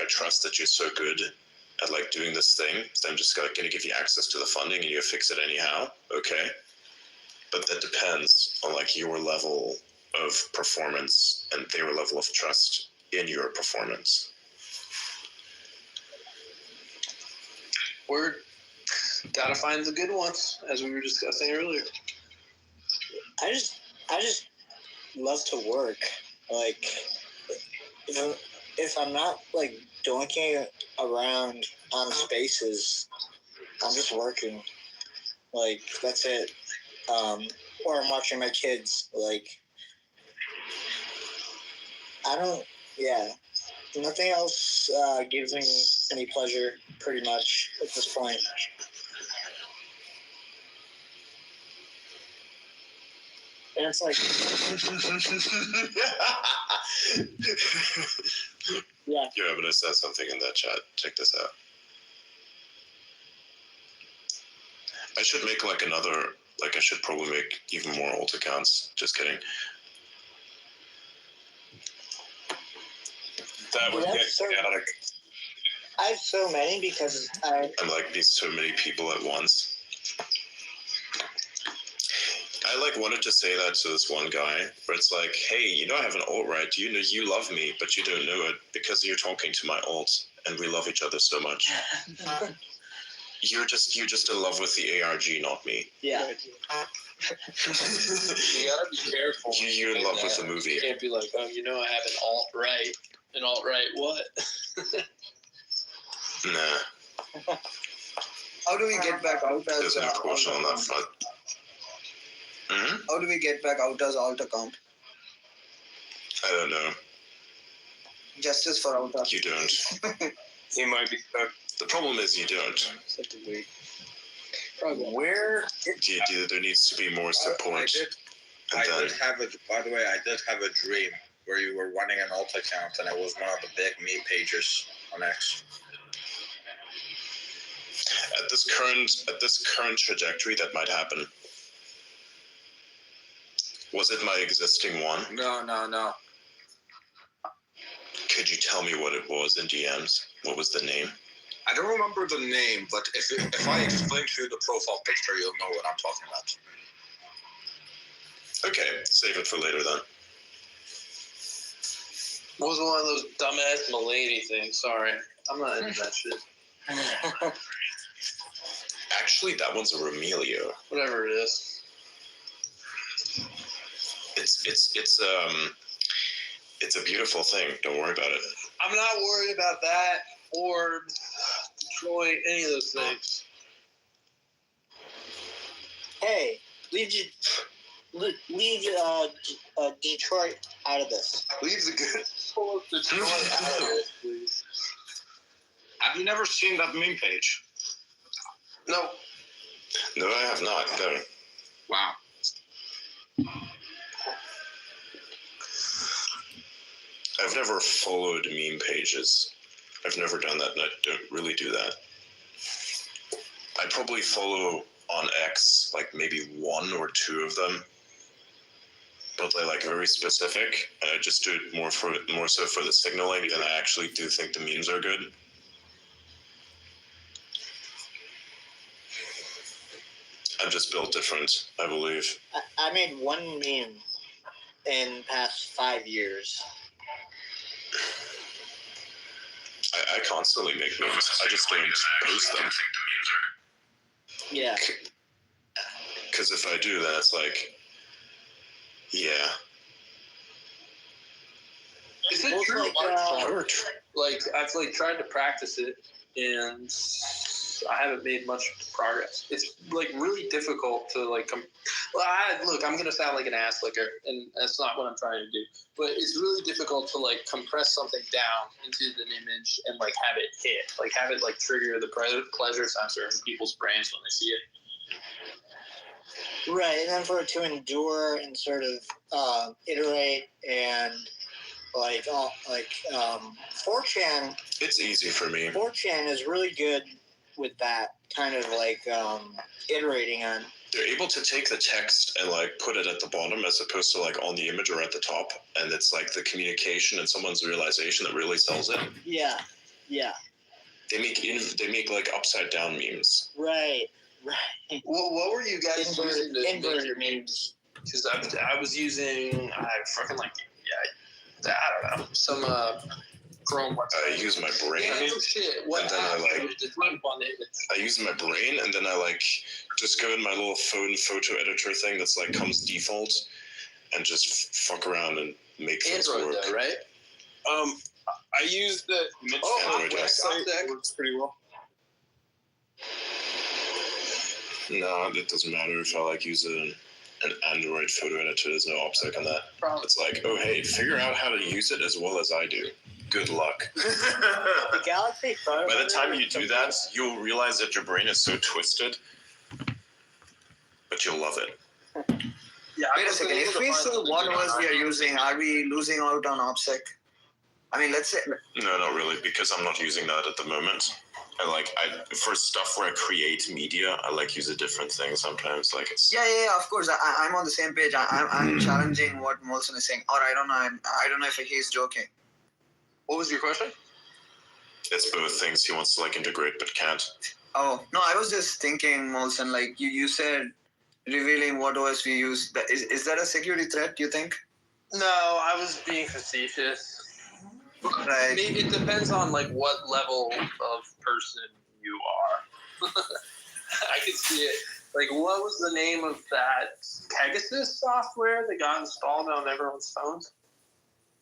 trust that you're so good at like doing this thing, so I'm just like going to give you access to the funding and you fix it anyhow. Okay. But that depends on like your level of performance and their level of trust in your performance. Word. Gotta find the good ones, as we were discussing earlier. I just love to work. Like, if I'm not like doinking around on spaces, I'm just working. Like, that's it. Or I'm watching my kids. Like, nothing else gives me any pleasure, pretty much, at this point. And it's like, yeah. Yo, I'm gonna say something in that chat. Check this out. I should make like another, like I should probably make even more alt accounts. Just kidding. That would get chaotic. I have so many because I'm like these so many people at once. I like wanted to say that to this one guy, but it's like, hey, you know I have an alt, right? You know you love me, but you don't know it because you're talking to my alt, and we love each other so much. You're just in love with the ARG, not me. Yeah. You gotta be careful. You're in love with the movie. You can't be like, oh, you know I have an alt-right. An alt-right what? Nah. How do we get back out as There's no question on that front. Mm-hmm. How do we get back out as alt account? I don't know. Justice for alt account. You don't. He might be stuck. The problem is you don't. Where? There needs to be more support. By the way, I did have a dream where you were running an alt account and I was one of the big meme pages on X. At this current trajectory, that might happen. Was it my existing one? No. Could you tell me what it was in DMs? What was the name? I don't remember the name, but if I explain to you the profile picture, you'll know what I'm talking about. Okay, save it for later then. It was one of those dumbass Milady things. Sorry, I'm not into that shit. Actually, that one's a Remilio. Whatever it is. It's a beautiful thing. Don't worry about it. I'm not worried about that or Detroit, any of those things. Hey, leave Detroit out of this. Leave the good. Pull up Detroit out of it, please. Have you never seen that meme page? No. No, I have not. No. Wow. I've never followed meme pages. I've never done that, and I don't really do that. I probably follow on X, like maybe one or two of them, but they're like very specific. And I just do it more so for the signaling, and I actually do think the memes are good. I'm just built different, I believe. I made one meme in past 5 years. I constantly make memes. I just don't post them. Yeah. Because if I do, then it's like, yeah. Is it true? Like, I've like tried to practice it, and I haven't made much progress. It's like really difficult to like. Look, I'm gonna sound like an ass licker, and that's not what I'm trying to do. But it's really difficult to like compress something down into an image and like have it hit, like have it like trigger the pleasure sensor in people's brains when they see it. Right, and then for it to endure and sort of iterate and like 4chan. It's easy for me. 4chan is really good with that kind of like iterating on. They're able to take the text and like put it at the bottom as opposed to like on the image or at the top, and it's like the communication and someone's realization that really sells it. Yeah. Yeah. They make like upside down memes. Right. What were you guys using to make Inverted your memes? Because I was using I don't know some Chrome website. I use my brain. Yeah, no shit. What And then I, app like- used to type on it? I use my brain, and then I like just go in my little phone photo editor thing that's like comes default, and just fuck around and make things Android work. though, right? I use the Mitch Android, website. yeah. It works pretty well. No, it doesn't matter if I like use an Android photo editor. There's no OPSEC on that. Probably. It's like, oh hey, figure out how to use it as well as I do. Good luck. The Galaxy photo. By the time you do that, you'll realize that your brain is so twisted, but you'll love it. Yeah. Wait a second. If we say what OS we are using, are we losing out on OPSEC? I mean, let's say. No, not really, because I'm not using that at the moment. For stuff where I create media, I like use a different thing sometimes. Like it's Yeah. Of course, I'm on the same page. I'm challenging what Molson is saying, or I don't know. I don't know if he's joking. What was your question? it's both things he wants to like integrate but can't. Oh no, I was just thinking, Molson. Like you said, revealing what OS we use. Is that a security threat? You think? No, I was being facetious. Right. Maybe it depends on like what level of person you are. I can see it. Like, what was the name of that Pegasus software that got installed on everyone's phones?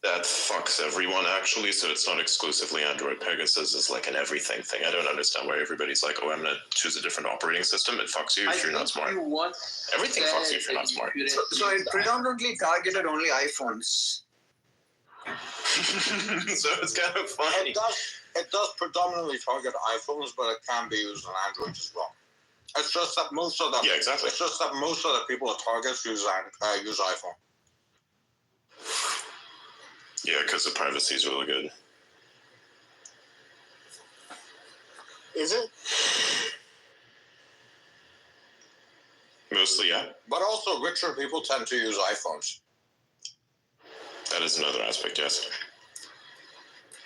That fucks everyone actually, so it's not exclusively Android. Pegasus is like an everything thing. I don't understand why everybody's like, oh, I'm gonna choose a different operating system. It fucks you if you're not smart. Everything fucks you if you're not smart. So it predominantly targeted only iPhones. So it's kind of funny. It does predominantly target iPhones, but it can be used on Android as well. It's just that most of the Yeah, exactly. It's just that most of the people it targets use iPhone. Yeah, because the privacy is really good. Is it? Mostly, yeah. But also, richer people tend to use iPhones. That is another aspect, yes.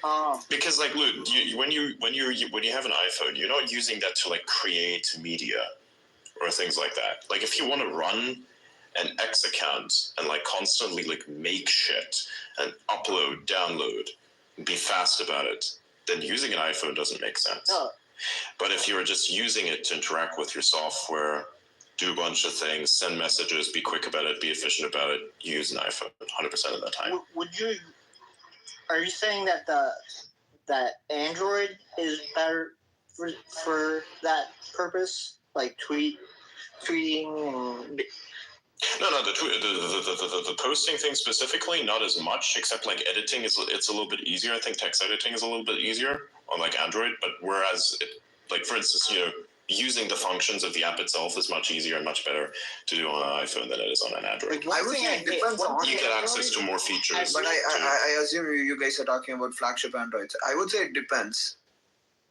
Um, Because like, Luke, when you have an iPhone, you're not using that to like create media or things like that. Like, if you want to run an X account and like constantly like make shit and upload, download, and be fast about it, then using an iPhone doesn't make sense. no. But if you're just using it to interact with your software, do a bunch of things, send messages, be quick about it, be efficient about it, use an iPhone 100% of the time. Would you? Are you saying that that Android is better for that purpose, like tweeting and No, the posting thing specifically, not as much, except like editing it's a little bit easier. I think text editing is a little bit easier on like Android, but whereas like for instance, using the functions of the app itself is much easier and much better to do on an iPhone than it is on an Android. I would say it depends on. You get access to more features. But I assume you guys are talking about flagship Androids. I would say it depends.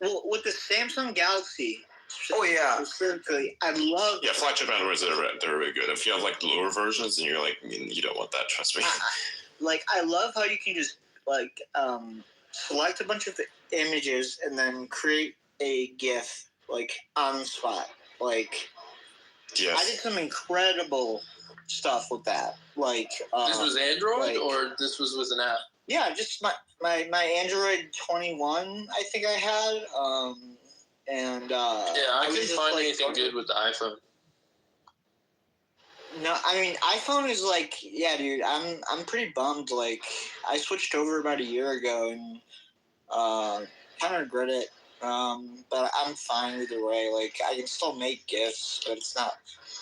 well, with the Samsung Galaxy. Oh, yeah. Specifically, I love. Yeah, flagship Androids they're really good. If you have like lower versions, then you're like, you don't want that. Trust me. I love how you can just select a bunch of images and then create a GIF like on the spot. Like I did Yes. some incredible stuff with that. Like This was Android, like- or this was with an app? yeah, just my Android 21. I think I had and Yeah, I was couldn't just, find like, anything good with the iPhone. No, I mean iPhone is like, yeah, dude. I'm pretty bummed. Like I switched over about a year ago and kind of regret it. But I'm fine either way. Like I can still make GIFs, but it's not.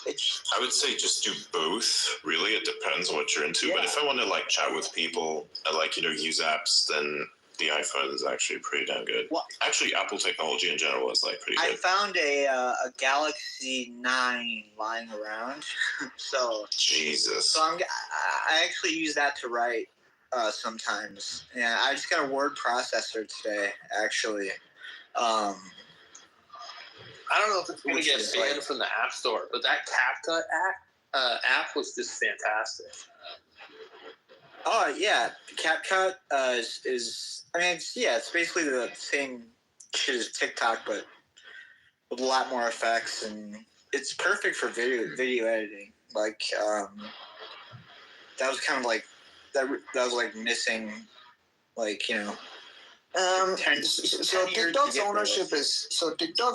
It's I would say just do both. Really, it depends on what you're into. But Yeah. if I want to like chat with people and like use apps, then the iPhone is actually pretty damn good. Well- Actually, Apple technology in general is like pretty I good. found a Galaxy 9 lying around, so Jesus. I actually use that to write sometimes. Yeah, I just got a word processor today, actually. I don't know if it's going to Which get is banned like- from the App Store, but that CapCut app was just fantastic. Oh yeah, CapCut is I mean it's basically the same shit as TikTok, but with a lot more effects, and it's perfect for video editing. Like that was kind of like that was like missing, like So TikTok's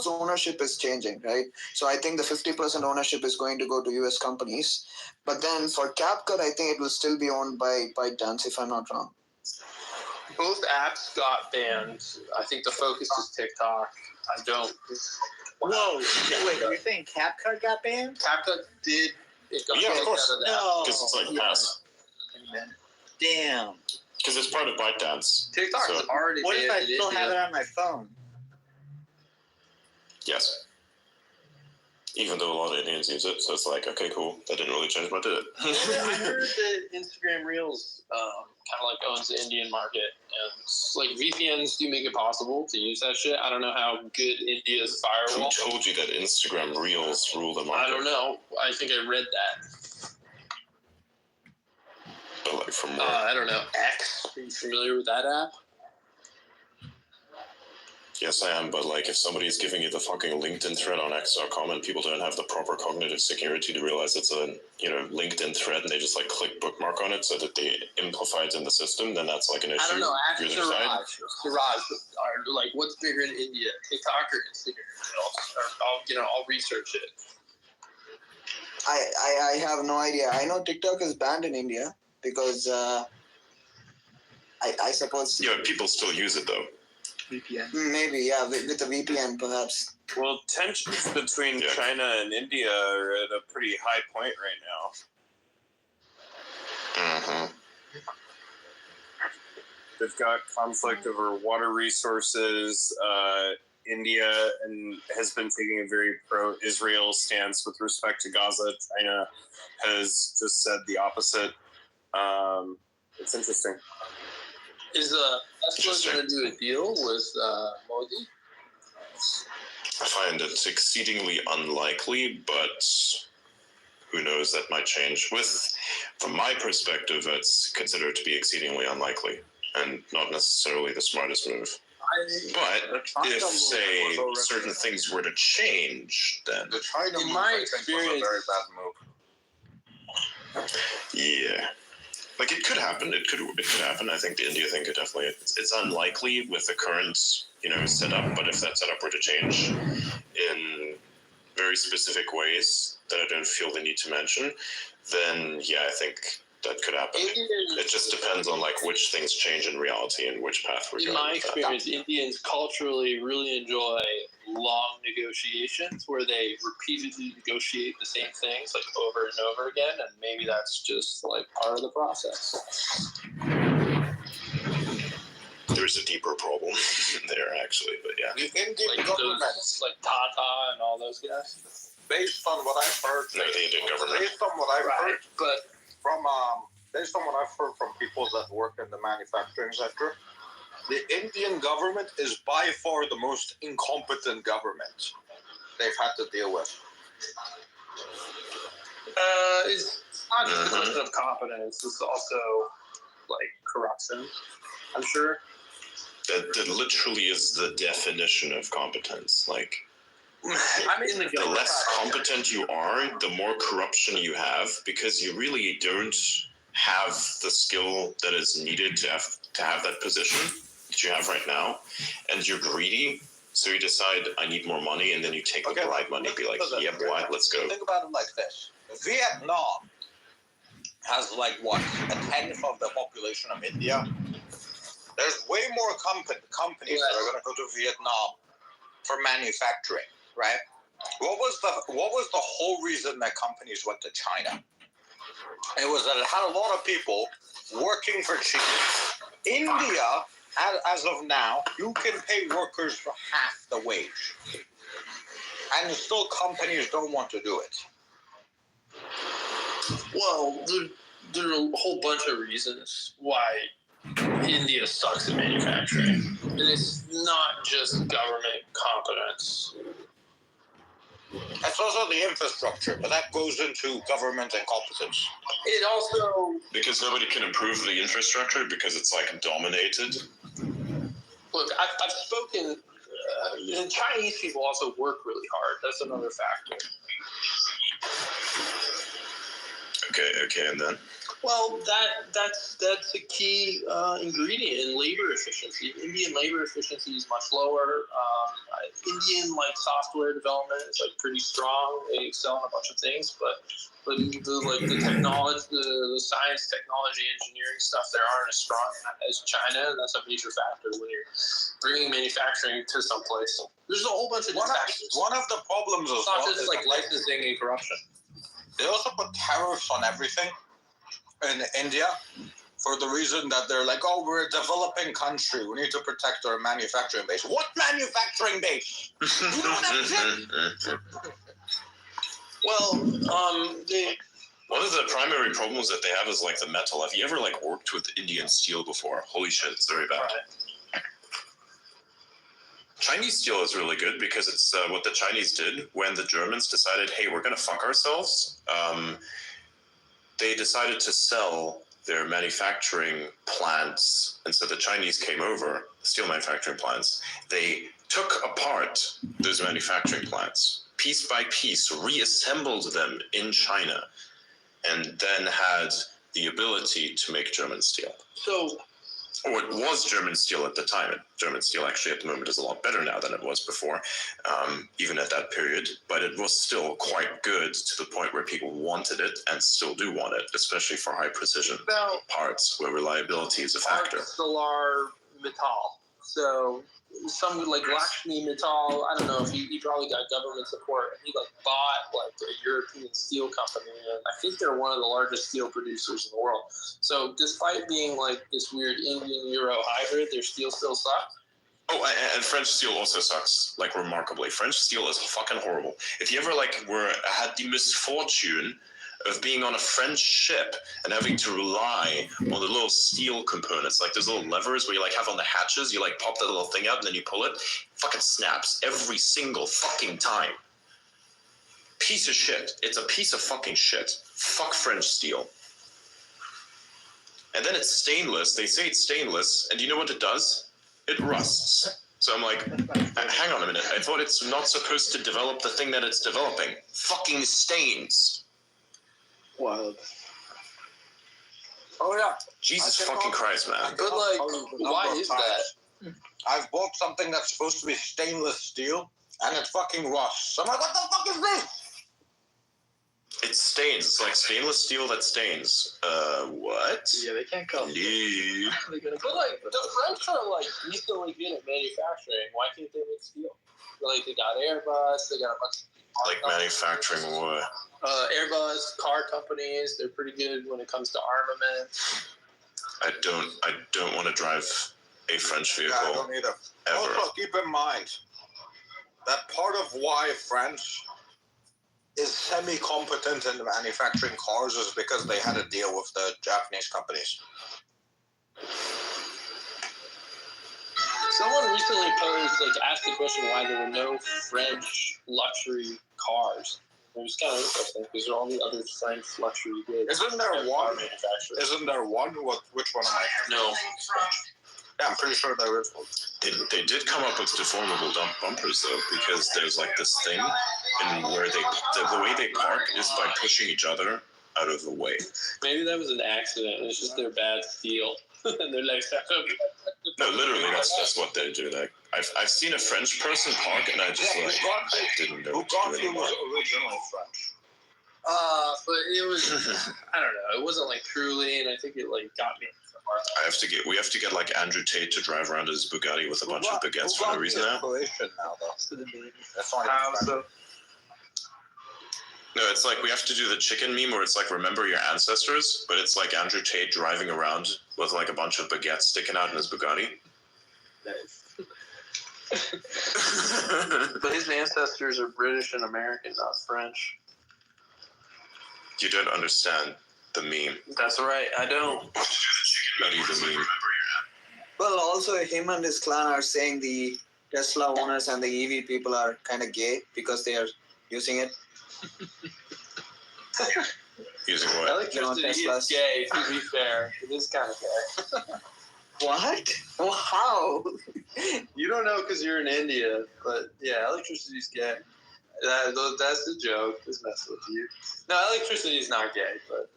ownership is changing, right? So I think the 50% ownership is going to go to US companies, but then for CapCut, I think it will still be owned by ByteDance, if I'm not wrong. Both apps got banned. I think the focus is TikTok. I don't. Whoa! Wait, you're saying CapCut got banned? CapCut did. It got Yeah, of kicked course. out of that. No. Because it's like pass. Damn. Because it's part of ByteDance. TikTok is So- already What banned if I in still India. have it on my phone? Yes. Even though a lot of Indians use it, so it's like, okay, cool. That didn't really change, but did it? I heard that Instagram Reels kind of like owns the Indian market, and like VPNs do make it possible to use that shit. I don't know how good India's Who firewall. told you that Instagram Reels rule the market? I don't know. I think I read that. But like from where? I don't know. X. Are you familiar with that app? Yes, I am, but like if somebody's giving you the fucking LinkedIn thread on X.com and people don't have the proper cognitive security to realize it's a LinkedIn thread and they just like click bookmark on it so that they amplify it in the system, then that's like an issue. I don't know. Ask your side. Siraj, like what's bigger in India, TikTok or Instagram Reels? Or I'll research it. I have no idea. I know TikTok is banned in India because I suppose Yeah, people still use it though. VPN. maybe with a VPN perhaps. Well, tensions between Yeah. China and India are at a pretty high point right now. Mm-hmm. They've got conflict over water resources. India has been taking a very pro-Israel stance with respect to Gaza. China has just said the opposite. It's interesting. Is Tesla going to do a deal with Modi? I find it exceedingly unlikely, but who knows, that might change. From my perspective, it's considered to be exceedingly unlikely and not necessarily the smartest move. But if, say, certain things were to change, then The China In move, my I think, was a experience- very bad move. yeah. Like it could happen. It could happen. I think the India thing could definitely. It's unlikely with the current setup. But if that setup were to change in very specific ways that I don't feel the need to mention, then yeah, I think that could happen. It just depends on like which things change in reality and which path we're In going. my with that. experience, Indians culturally really enjoy long negotiations where they repeatedly negotiate the same things like over and over again, and maybe that's just like part of the process. There's a deeper problem there actually, but yeah. The Indian Like government, those, like Tata and all those guys. based on what I've heard, No, the Indian government. based on what I've heard But from based on what I've heard from people that work in the manufacturing sector, the Indian government is by far the most incompetent government they've had to deal with. it's not just a question of competence, it's also like corruption, I'm sure. That literally is the definition of competence. Like I'm in the the less competent you are, the more corruption you have, because you really don't have the skill that is needed to have that position that you have right now, and you're greedy, so you decide I need more money, and then you take the bribe money, be like, yeah, boy, let's go. Think about it like this: Vietnam has like what, a tenth of the population of India. There's way more companies that are going to go to Vietnam for manufacturing, right? What was the whole reason that companies went to China? It was that it had a lot of people working for cheap. India, as of now, you can pay workers for half the wage, and still companies don't want to do it. Well, there are a whole bunch of reasons why India sucks at manufacturing. And it's not just government competence. It's also the infrastructure, but that goes into government incompetence. It also Because nobody can improve the infrastructure because it's like dominated. look. I've spoken. The Chinese people also work really hard. That's another factor. Okay, and then? Well, that's a key ingredient in labor efficiency. Indian labor efficiency is much lower. Indian software development is pretty strong. They excel in a bunch of things, but the technology, the science, technology, engineering stuff there aren't as strong as China, and that's a major factor when you're bringing manufacturing to some place. There's a whole bunch of factors. One of the problems It's not just licensing and corruption. they also put tariffs on everything in India for the reason that they're like, oh, we're a developing country. We need to protect our manufacturing base. What manufacturing base? You don't have shit. Well, One of the primary problems that they have is the metal. Have you ever worked with Indian steel before? Holy shit, it's very bad. Chinese steel is really good because it's what the Chinese did when the Germans decided, hey, we're going to fuck ourselves. They decided to sell their manufacturing plants. And so the Chinese came over, steel manufacturing plants. They took apart those manufacturing plants, piece by piece, reassembled them in China, and then had the ability to make German steel. Or it was German steel at the time. German steel actually at the moment is a lot better now than it was before, even at that period. But it was still quite good to the point where people wanted it and still do want it, especially for high precision parts where reliability is a factor. Solar Metal. So some Lakshmi Mittal, I don't know if he probably got government support. He bought a European steel company, and I think they're one of the largest steel producers in the world. So despite being this weird Indian Euro hybrid, their steel still sucks. Oh, and French steel also sucks, remarkably. French steel is fucking horrible. If you ever had the misfortune of being on a French ship and having to rely on the little steel components, those little levers where you have on the hatches, you pop that little thing out and then you pull it, fucking snaps every single fucking time. Piece of shit. It's a piece of fucking shit. Fuck French steel. And then it's stainless. They say it's stainless, and you know what it does? It rusts. So I'm hang on a minute. I thought it's not supposed to develop the thing that it's developing. Fucking stains. Wild. Oh, yeah. Jesus fucking Christ, man. But why is that? I've bought something that's supposed to be stainless steel, and it fucking rusts. I'm like, what the fuck is this? It stains. It's like stainless steel that stains. What? Yeah, they can't come. No. But the French are decently good at manufacturing. Why can't they make steel? They got Airbus. They got a bunch of Manufacturing what? Airbus, car companies. They're pretty good when it comes to armament. I don't want to drive a French vehicle. Yeah, I don't either. Ever. Also, keep in mind that part of why France is semi-competent in manufacturing cars is because they had a deal with the Japanese companies. Someone recently asked the question why there were no French luxury cars. It was kind of interesting because all the other French luxury goods. Isn't there one? Manufacturers. Isn't there one? Which one am I? No. Yeah, I'm pretty sure there is one. They did come up with deformable bumpers though, because there's this thing in where the way they park is by pushing each other out of the way. Maybe that was an accident. It's just their bad steel. And they're No, literally, that's just what they do. I've seen a French person park, and I just I didn't know what to do Bugatti anymore. was originally French. but it was, I don't know, it wasn't truly, and I think it got me. We have to get Andrew Tate to drive around his Bugatti with a bunch of baguettes for no reason now. Croatian now, though. That's not How even so? No, it's we have to do the chicken meme where it's remember your ancestors, but it's Andrew Tate driving around with a bunch of baguettes sticking out in his Bugatti. Nice. But his ancestors are British and American, not French. You don't understand the meme. That's right, I don't. Not even the meme. Well, also him and his clan are saying the Tesla owners and the EV people are kind of gay because they are using it. Using what? Electricity is Teslas. gay, to be fair. It is kind of gay. What? Wow. You don't know because you're in India, but yeah, electricity is gay. That's the joke. Just mess with you. No, electricity is not gay, but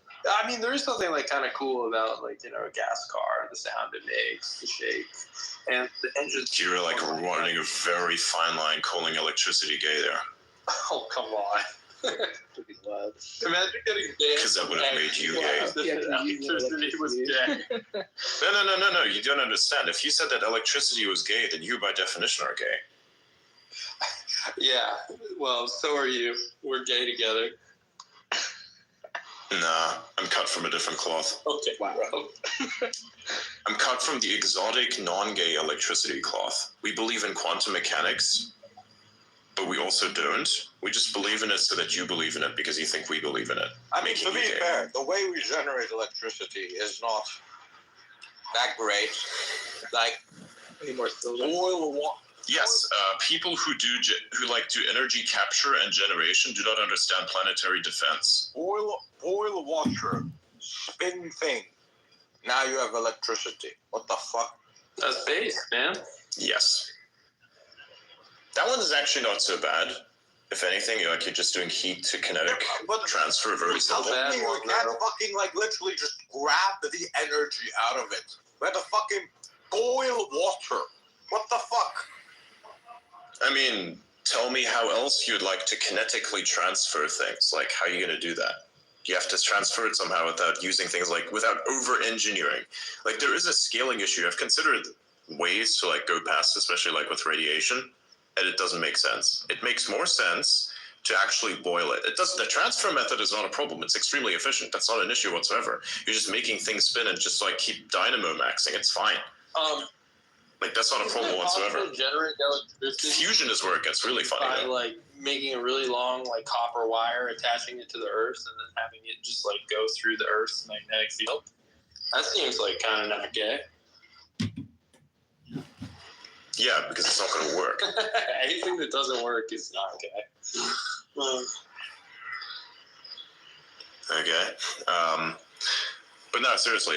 I mean, there is something like kind of cool about like a gas car, the sound it makes, the shake, and the engine. You're like running a very fine line calling electricity gay there. Oh, come on. Imagine getting gay. Because that would have made you gay. Electricity was gay. No. You don't understand. If you said that electricity was gay, then you by definition are gay. Yeah, well, so are you. We're gay together. Nah, I'm cut from a different cloth. Okay. Wow. I'm cut from the exotic, non-gay electricity cloth. We believe in quantum mechanics, but we also don't. We just believe in it so that you believe in it because you think we believe in it. I mean, Making to be you gay. fair, the way we generate electricity is not that great. Like, Any more silver? boil water. Yes, people who do energy capture and generation do not understand planetary defense. Boil water, spin thing. Now you have electricity. What the fuck? That's space, man. Yes. That one is actually not so bad. If anything, you're just doing heat to kinetic But transfer, very how simple. bad can you one, can't though. fucking literally just grab the energy out of it? We had to fucking boil water. What the fuck? I mean, tell me how else you'd like to kinetically transfer things. Like, how are you going to do that? You have to transfer it somehow without using things without over-engineering. Like, there is a scaling issue. I've considered ways to, go past, especially, with radiation, and it doesn't make sense. It makes more sense to actually boil it. The transfer method is not a problem. It's extremely efficient. That's not an issue whatsoever. You're just making things spin and just, keep dynamo maxing. It's fine. That's not a problem whatsoever. Isn't it possible to generate electricity Fusion is where it gets really funny, by though. making a really long copper wire, attaching it to the Earth, and then having it just go through the Earth's magnetic field? That seems kind of not gay. Yeah, because it's not going to work. Anything that doesn't work is not gay. Okay. But no, seriously,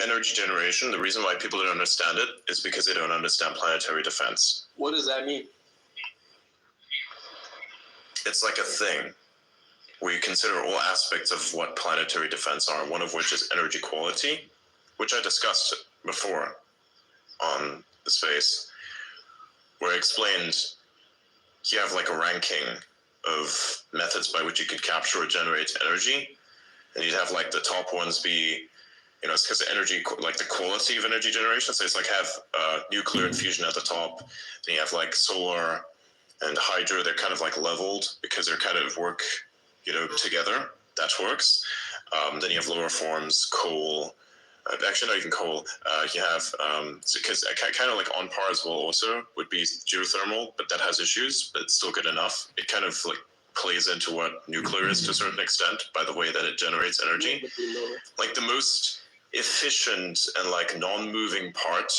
energy generation, the reason why people don't understand it is because they don't understand planetary defense. What does that mean? It's like a thing where you consider all aspects of what planetary defense are, one of which is energy quality, which I discussed before on the space, where I explained you have a ranking of methods by which you can capture or generate energy, and you'd have the top ones be, it's because of energy, the quality of energy generation. So it's have nuclear and fusion at the top. Then you have solar and hydro. They're kind of leveled because they're kind of work, together. That works. Then you have lower forms, coal. Actually, not even coal. You have because kind of on par as well. Also would be geothermal, but that has issues. But it's still good enough. It kind of plays into what nuclear is to a certain extent by the way that it generates energy. The most efficient and non-moving part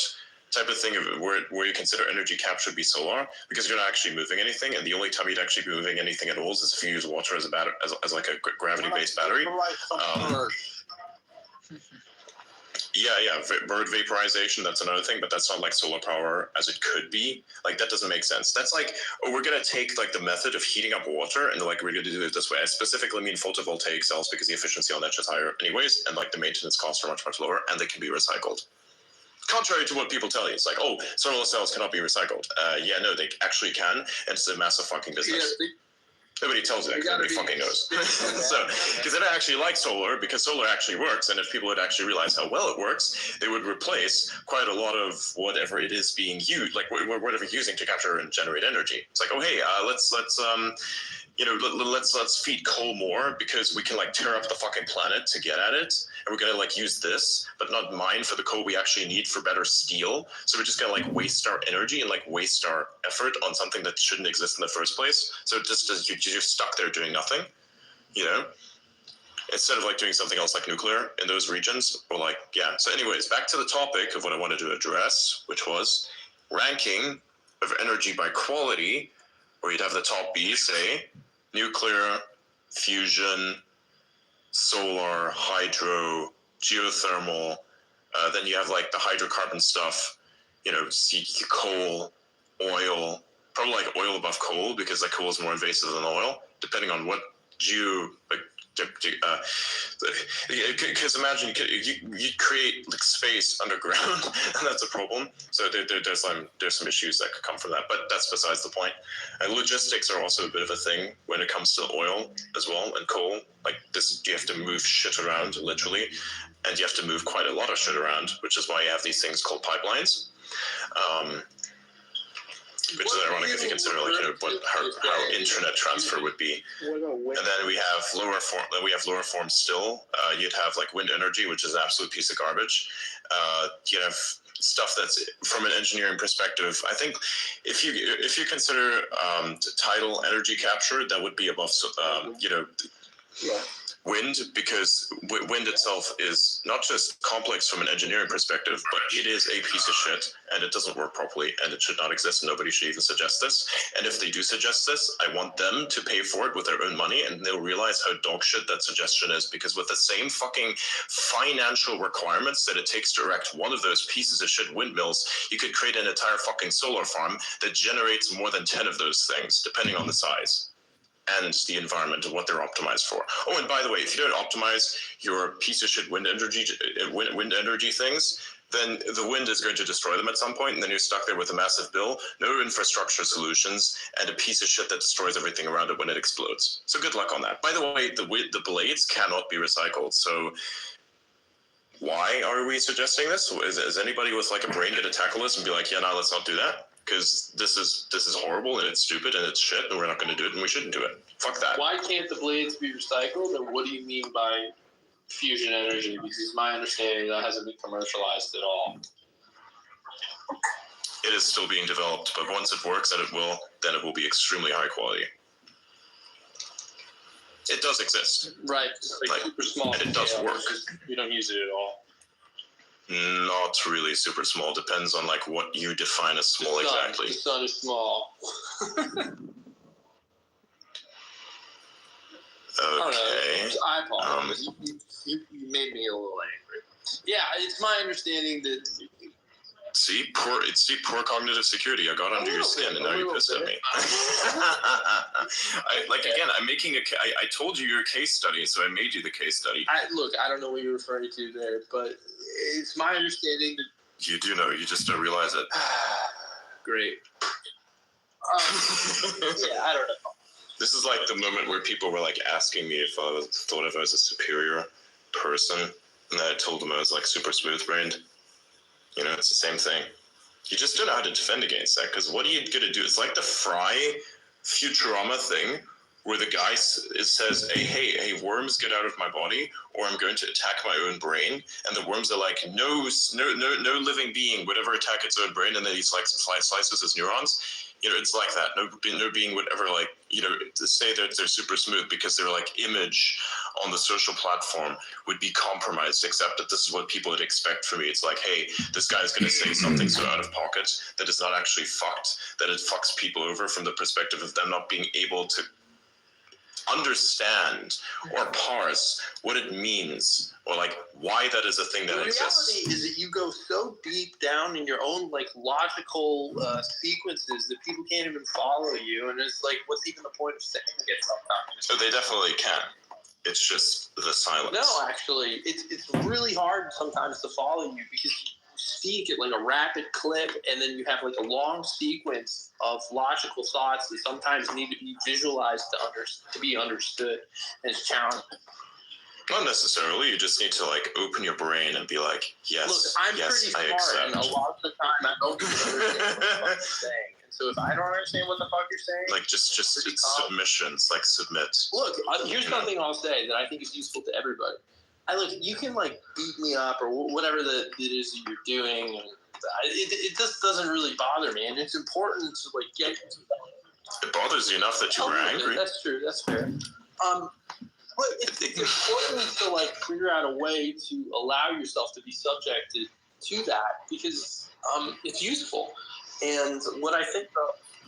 type of thing of where you consider energy capture to be solar, because you're not actually moving anything, and the only time you'd actually be moving anything at all is if you use water as a battery, as a gravity-based battery. Yeah, bird vaporization, that's another thing, but that's not solar power as it could be. That doesn't make sense. That's we're going to take the method of heating up water and we're going to do it this way. I specifically mean photovoltaic cells because the efficiency on that is higher anyways, and the maintenance costs are much, much lower, and they can be recycled. Contrary to what people tell you, it's solar cells cannot be recycled. Yeah, no, they actually can, and it's a massive fucking business. Yeah, Nobody tells you that, nobody fucking knows. So, because they don't actually like solar, because solar actually works, and if people would actually realize how well it works, they would replace quite a lot of whatever it is being used, whatever you're using to capture and generate energy. It's oh hey, let's feed coal more because we can tear up the fucking planet to get at it, and we're gonna use this, but not mine for the coal we actually need for better steel. So we're just gonna waste our energy and waste our effort on something that shouldn't exist in the first place. So it just you're just stuck there doing nothing, instead of doing something else like nuclear in those regions, or yeah. So anyways, back to the topic of what I wanted to address, which was ranking of energy by quality where you'd have the top B, say, nuclear, fusion, solar, hydro, geothermal. Then you have like the hydrocarbon stuff, coal, oil, probably like oil above coal because like coal is more invasive than oil, depending on what because imagine you create like space underground, and that's a problem. So there's some issues that could come from that, but that's besides the point. And logistics are also a bit of a thing when it comes to oil as well and coal. Like this, you have to move shit around literally, and you have to move quite a lot of shit around, which is why you have these things called pipelines. Which is ironic if you consider how internet transfer would be. And then we have lower form still. You'd have like wind energy, which is an absolute piece of garbage. You'd have stuff that's from an engineering perspective. I think if you consider tidal energy capture, that would be above wind, because wind itself is not just complex from an engineering perspective, but it is a piece of shit, and it doesn't work properly, and it should not exist. Nobody should even suggest this. And if they do suggest this, I want them to pay for it with their own money, and they'll realize how dog shit that suggestion is, because with the same fucking financial requirements that it takes to erect one of those pieces of shit windmills, you could create an entire fucking solar farm that generates more than 10 of those things, depending on the size and the environment and what they're optimized for. Oh, and by the way, if you don't optimize your piece of shit wind energy things, then the wind is going to destroy them at some point, and then you're stuck there with a massive bill, no infrastructure solutions, and a piece of shit that destroys everything around it when it explodes. So good luck on that. By the way, the blades cannot be recycled, so why are we suggesting this? Is anybody with like a brain going to tackle this and be like, yeah, no, let's not do that? Because this is horrible and it's stupid and it's shit and we're not going to do it and we shouldn't do it. Fuck that. Why can't the blades be recycled, and what do you mean by fusion energy? Because it's my understanding that hasn't been commercialized at all. It is still being developed, but once it works, and then it will be extremely high quality. It does exist. Right, it's like super small. And it does work. We don't use it at all. Not really super small. Depends on like what you define as small exactly. The sun is small. Okay. I apologize. You made me a little angry. Yeah, it's my understanding that. See, poor cognitive security. I got under your skin, and now you're pissed at me. I'm making I told you your case study, so I made you the case study. I don't know what you're referring to there, but it's my understanding that you do know. You just don't realize it. Great. Yeah, I don't know. This is like the moment where people were like asking me if I thought of as a superior person, and I told them I was like super smooth-brained. It's the same thing. You just don't know how to defend against that, because what are you going to do? It's like the Fry Futurama thing where the guy says, hey, worms, get out of my body, or I'm going to attack my own brain. And the worms are like, no living being would ever attack its own brain. And then he slices his neurons. It's like that. No being would ever to say that they're super smooth, because their like image on the social platform would be compromised, except that this is what people would expect from me. It's like, hey, this guy's going to say something so out of pocket that is not actually fucked, that it fucks people over from the perspective of them not being able to understand or parse what it means, or like why that is a thing that exists. The reality is that you go so deep down in your own like logical sequences that people can't even follow you, and it's like, what's even the point of saying it sometimes? So they definitely can. It's just the silence. No, actually, it's really hard sometimes to follow you, because you speak at like a rapid clip, and then you have like a long sequence of logical thoughts that sometimes need to be visualized to be understood, and it's challenging. Not necessarily. You just need to like open your brain and be like, yes, look, I'm yes, pretty I smart, accept. and a lot of the time I don't understand what the fuck you're saying. And so if I don't understand what the fuck you're saying, like just it's submissions, like submit. Look, here's something I'll say that I think is useful to everybody. You can like beat me up or whatever it is that you're doing, and it just doesn't really bother me, and it's important to like get. It bothers you enough that you were angry. That's true. That's fair. But it's important to like figure out a way to allow yourself to be subjected to that, because it's useful. And what I think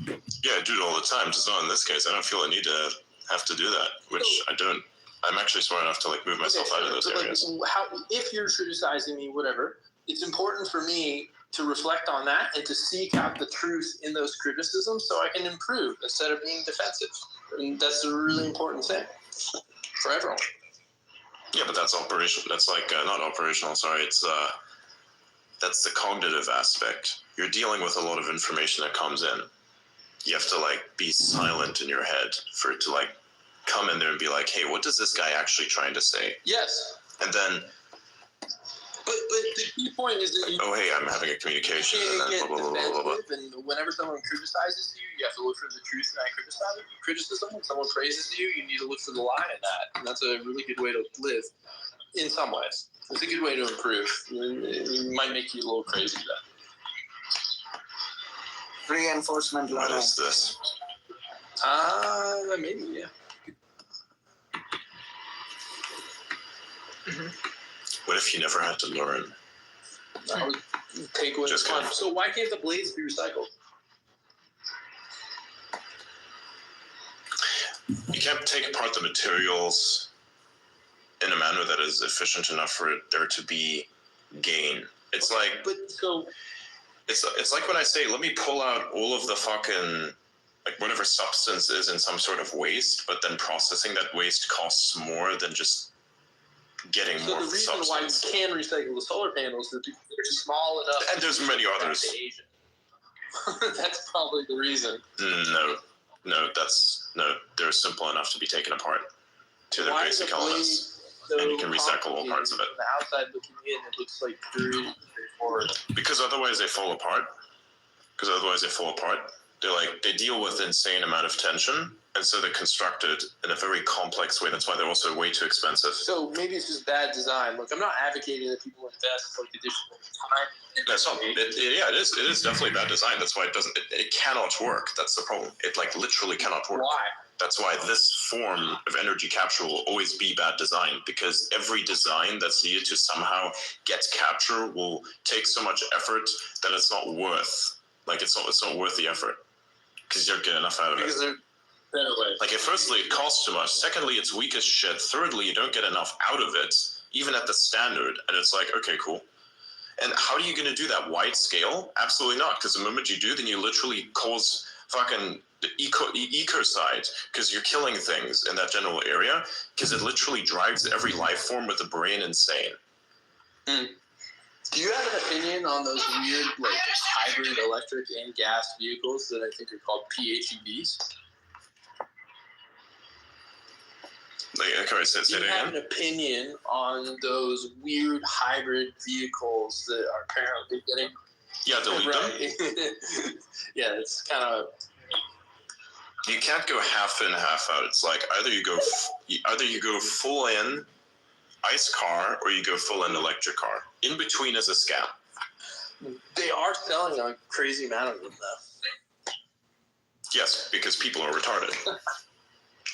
Yeah, I do it all the time. Just not in this case. I don't feel a need to have to do that, which I don't. I'm actually smart enough to like move myself out of those areas. If you're criticizing me, whatever, it's important for me to reflect on that and to seek out the truth in those criticisms so I can improve instead of being defensive. And that's a really important thing for everyone. Yeah, but that's operational. That's like not operational. Sorry, it's that's the cognitive aspect. You're dealing with a lot of information that comes in. You have to like be silent in your head for it to like come in there and be like, hey, what is this guy actually trying to say? Yes. And then, but the key point is that you oh, hey, I'm having a communication. can't And then get blah, blah, blah, blah, blah. defensive, and whenever someone criticizes you, you have to look for the truth in that criticism. When someone praises you, you need to look for the lie in that. And that's a really good way to live in some ways. It's a good way to improve. It might make you a little crazy, though. Reinforcement What learning. is this? Maybe, yeah. What if you never had to learn? That would take away the Just fun. kidding. So why can't the blades be recycled? You can't take apart the materials in a manner that is efficient enough for there to be gain. It's like But so it's like when I say, let me pull out all of the fucking like whatever substance is in some sort of waste, but then processing that waste costs more than just getting So more the reason why you substance. can recycle the solar panels is because they're small enough. And there's many to others. to Asia. That's probably the reason. No, they're simple enough to be taken apart to their Why is basic the blade elements. so and you can recycle all complicated? parts of it. From the outside looking in, it looks like very straightforward. Because otherwise they fall apart. They deal with insane amount of tension, and so they're constructed in a very complex way. That's why they're also way too expensive. So maybe it's just bad design. Look, I'm not advocating that people invest like additional time. That's not. It is definitely bad design. That's why it doesn't. It cannot work. That's the problem. It like literally cannot work. Why? That's why this form of energy capture will always be bad design, because every design that's needed to somehow get capture will take so much effort that it's not worth. Like it's not worth the effort, because you don't get enough out of it. Because they're better ways. Like, firstly, it costs too much. Secondly, it's weak as shit. Thirdly, you don't get enough out of it, even at the standard. And it's like, okay, cool. And how are you going to do that wide scale? Absolutely not. Because the moment you do, then you literally cause fucking the ecocide, because you're killing things in that general area, because it literally drives every life form with the brain insane. Do you have an opinion on those weird, like, hybrid electric and gas vehicles that I think are called PHEVs? Like, okay, say Do it you have again. an opinion on those weird hybrid vehicles that are apparently getting Yeah, delete them. Yeah, it's kind of. You can't go half in, half out. It's like either you go full in ICE car, or you go full in electric car. In between is a scam. They are selling a crazy amount of them, though. Yes, because people are retarded.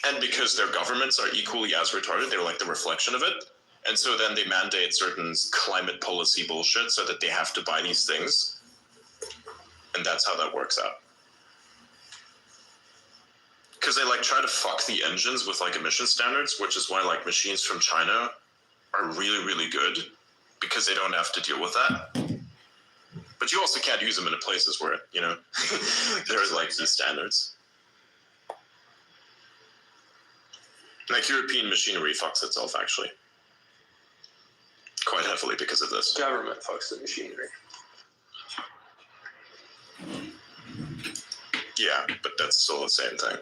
And because their governments are equally as retarded, they're like the reflection of it. And so then they mandate certain climate policy bullshit so that they have to buy these things. And that's how that works out. Because they like try to fuck the engines with like emission standards, which is why like machines from China are really, really good, because they don't have to deal with that. But you also can't use them in places where, you know, there's like these standards. Like European machinery fucks itself, actually. Quite heavily because of this. Government fucks the machinery. Yeah, but that's still the same thing.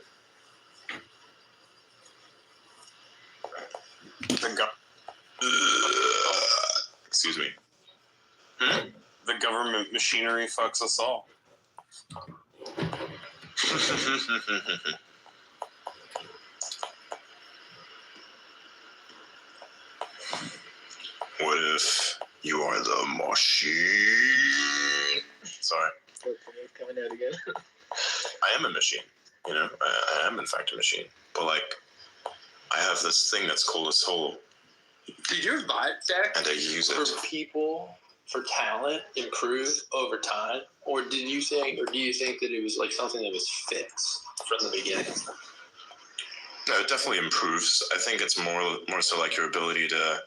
Excuse me. The government machinery fucks us all. What if you are the machine? Sorry. Coming out again. I am a machine. You know, I am in fact a machine. But like, I have this thing that's called a soul, Did your vibe check and I use for it. people for talent improve over time, or do you think that it was like something that was fixed from the beginning? No, it definitely improves. I think it's more so like your ability to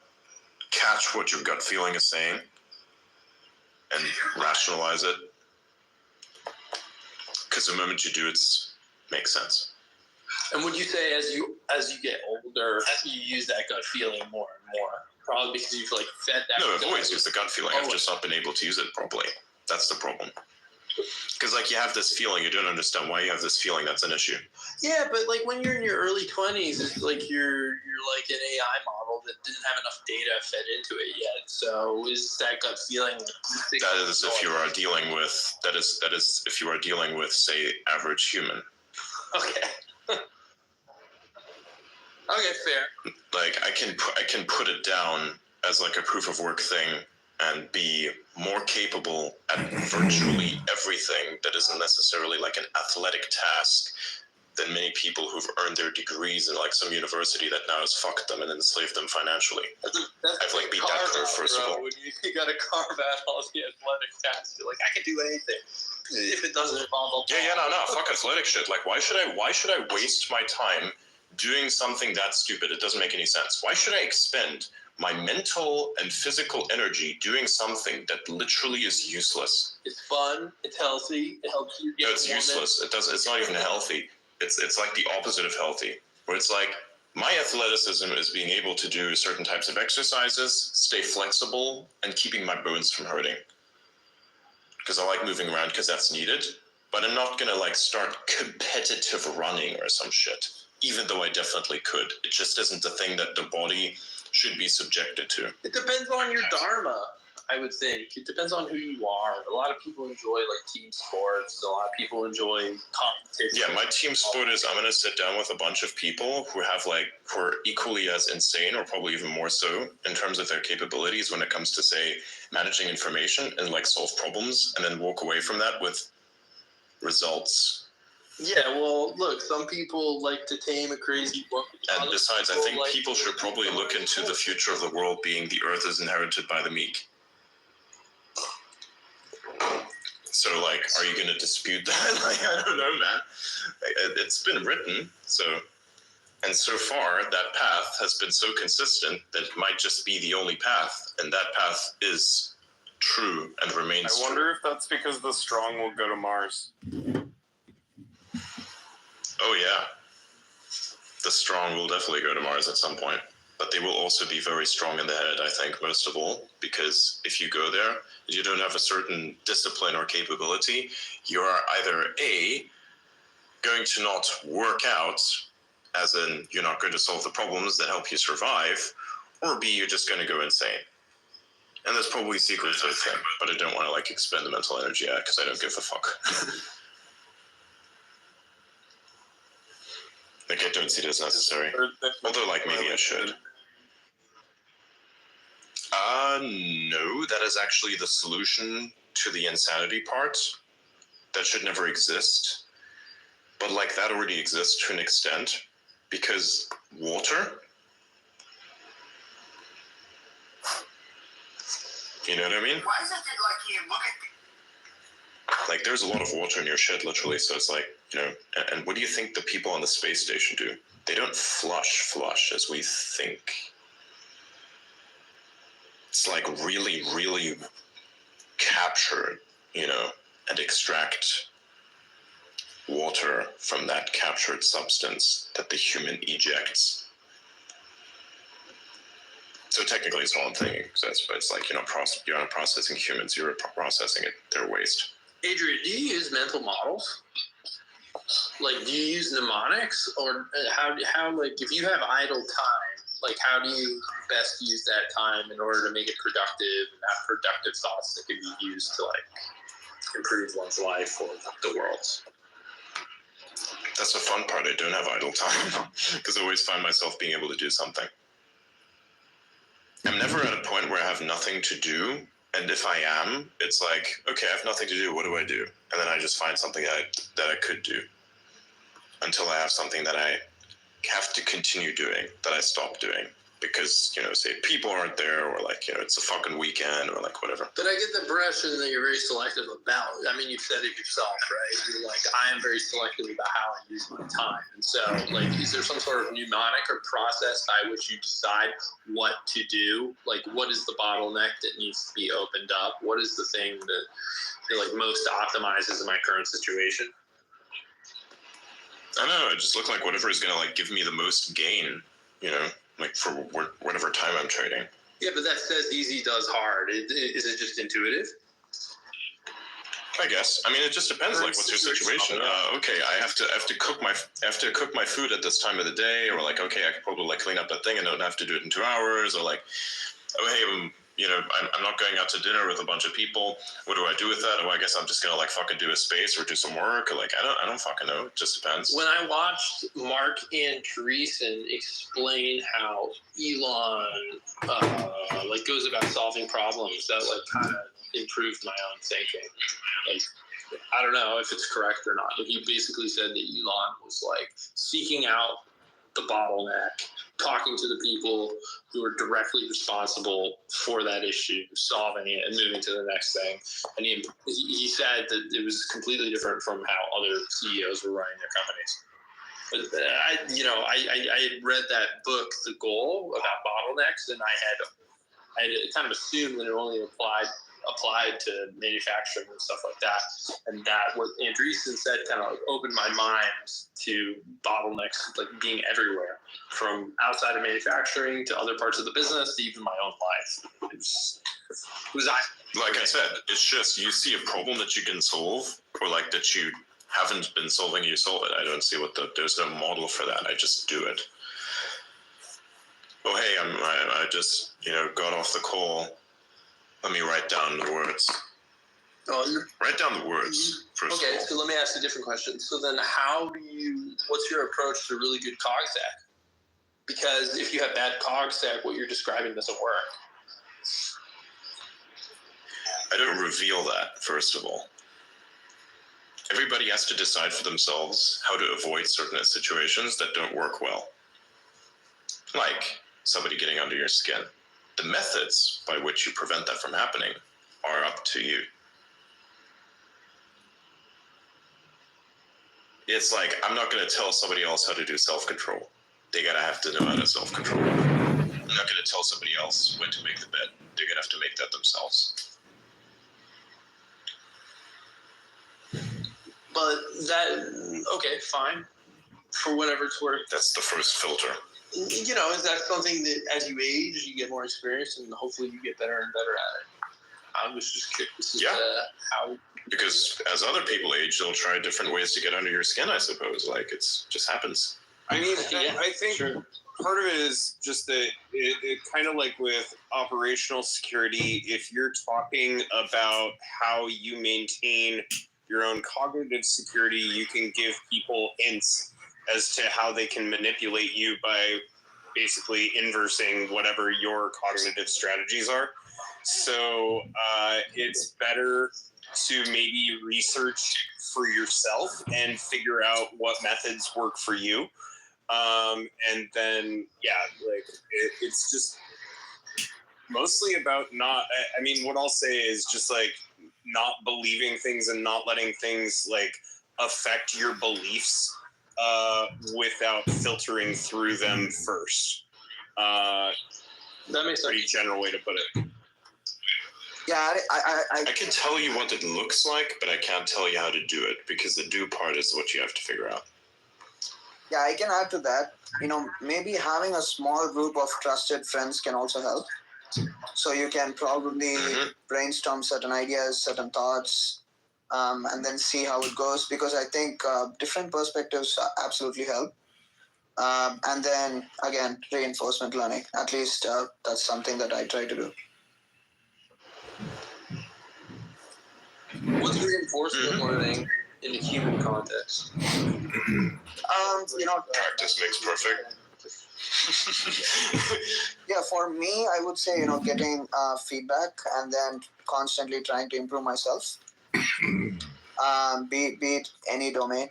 catch what your gut feeling is saying and rationalize it. Because the moment you do, it makes sense. And would you say as you get older, you use that gut feeling more and more? Probably because you've like fed that. No, I've always used the gut feeling. I've just not been able to use it properly. That's the problem. Because like you have this feeling, you don't understand why you have this feeling. That's an issue. Yeah, but like when you're in your early 20s, it's like you're like an AI model that didn't have enough data fed into it yet. So is that gut feeling? That is if you are dealing with if you are dealing with, say, average human. Okay. Okay, fair. Like I can put it down as like a proof of work thing and be more capable at virtually everything that isn't necessarily like an athletic task than many people who've earned their degrees in like some university that now has fucked them and enslaved them financially. I've like beat that curve first of all. When you got to carve out all the athletic tasks, you're like, I can do anything if it doesn't involve. No, fuck athletic shit. Like why should I waste my time doing something that stupid? It doesn't make any sense. Why should I expend my mental and physical energy doing something that literally is useless? It's fun. It's healthy. It helps you get. No, it's useless. It's not even healthy. It's like the opposite of healthy. Where it's like my athleticism is being able to do certain types of exercises, stay flexible, and keeping my bones from hurting. Because I like moving around because that's needed. But I'm not gonna like start competitive running or some shit. Even though I definitely could. It just isn't the thing that the body should be subjected to. It depends on your dharma, I would think. It depends on who you are. A lot of people enjoy like team sports. A lot of people enjoy competition. Yeah, my team sport is I'm going to sit down with a bunch of people who are equally as insane or probably even more so in terms of their capabilities when it comes to, say, managing information and like solve problems and then walk away from that with results. Yeah, well, look, some people like to tame a crazy book. And besides, I think people should probably look into the future of the world being the earth is inherited by the meek. So, like, are you going to dispute that? Like, I don't know, man. It's been written, and so far, that path has been so consistent that it might just be the only path, and that path is true and remains true. I wonder if that's because the strong will go to Mars. Oh, yeah. The strong will definitely go to Mars at some point. But they will also be very strong in the head, I think, most of all. Because if you go there, you don't have a certain discipline or capability, you are either A, going to not work out, as in you're not going to solve the problems that help you survive, or B, you're just going to go insane. And there's probably a secret to the thing, but I don't want to, like, expend the mental energy at because I don't give a fuck. Like, I don't see it as necessary. Although, like, maybe I should. No, that is actually the solution to the insanity part. That should never exist. But, like, that already exists to an extent. Because water... You know what I mean? Why does it like you look at Like, there's a lot of water in your shit, literally, so it's like, you know, and what do you think the people on the space station do? They don't flush as we think. It's like really, really capture, you know, and extract water from that captured substance that the human ejects. So technically it's one thing, but it's like you're not processing humans, you're processing their waste. Adrian, do you use mental models? Like, do you use mnemonics, or how like if you have idle time, like how do you best use that time in order to make it productive and have productive thoughts that can be used to like improve one's life or the world's? That's the fun part. I don't have idle time because I always find myself being able to do something. I'm never at a point where I have nothing to do. And if I am, it's like, okay, I have nothing to do. What do I do? And then I just find something that I could do until I have something that I have to continue doing, that I stop doing. because, say people aren't there, or like, it's a fucking weekend, or like whatever. But I get the impression that you're very selective about. I mean, you've said it yourself, right? You're like, I am very selective about how I use my time. And so, like, is there some sort of mnemonic or process by which you decide what to do? Like, what is the bottleneck that needs to be opened up? What is the thing that like most optimizes in my current situation? I don't know. It just looked like whatever is gonna like give me the most gain, like for whatever time I'm trading. Yeah, but that says easy does hard. Is it just intuitive? I guess. I mean, it just depends. Like, what's your situation? Okay, I have to cook my food at this time of the day, or like, okay, I could probably like clean up that thing and don't have to do it in 2 hours, or like, oh hey, I'm not going out to dinner with a bunch of people. What do I do with that? Oh, I guess I'm just gonna like fucking do a space or do some work, or like I don't fucking know. It just depends. When I watched Mark Andreessen explain how Elon like goes about solving problems, that like kind of improved my own thinking. Like, I don't know if it's correct or not, but he basically said that Elon was like seeking out the bottleneck, talking to the people who are directly responsible for that issue, solving it, and moving to the next thing. And he said that it was completely different from how other CEOs were running their companies. But I had read that book, The Goal, about bottlenecks, and I had kind of assumed that it only applied to manufacturing and stuff like that. And that what Andreessen said kind of opened my mind to bottlenecks like being everywhere, from outside of manufacturing to other parts of the business to even my own life. It was like I said, it's just you see a problem that you can solve, or like that you haven't been solving, you solve it. I don't see there's no model for that. I just do it. Oh hey, I just got off the call. Let me write down the words. Write down the words first. Okay, of all. so let me ask a different question. So then what's your approach to really good cog stack? Because if you have bad cog stack, what you're describing doesn't work. I don't reveal that, first of all. Everybody has to decide for themselves how to avoid certain situations that don't work well. Like somebody getting under your skin. The methods by which you prevent that from happening are up to you. It's like, I'm not going to tell somebody else how to do self-control. They're going to have to know how to self-control. I'm not going to tell somebody else when to make the bed. They're going to have to make that themselves. But okay, fine. For whatever it's worth. That's the first filter. Is that something that as you age, you get more experience and hopefully you get better and better at it? I was just curious how. Because as other people age, they'll try different ways to get under your skin, I suppose. Like, it just happens. I mean, Yeah, I think sure. part of it is just that it kind of like with operational security, if you're talking about how you maintain your own cognitive security, you can give people hints as to how they can manipulate you by basically inversing whatever your cognitive strategies are. So it's better to maybe research for yourself and figure out what methods work for you. And then, it's just mostly about what I'll say is just like not believing things and not letting things like affect your beliefs without filtering through them first. That makes sense. Pretty general way to put it. Yeah, I can tell you what it looks like, but I can't tell you how to do it, because the do part is what you have to figure out. Yeah, I can add to that. Maybe having a small group of trusted friends can also help. So you can probably brainstorm certain ideas, certain thoughts, and then see how it goes. Because I think different perspectives absolutely help. And then, again, reinforcement learning. At least that's something that I try to do. What's reinforcement learning in the human context? Practice makes perfect. Yeah, for me, I would say, getting feedback and then constantly trying to improve myself. Be it any domain,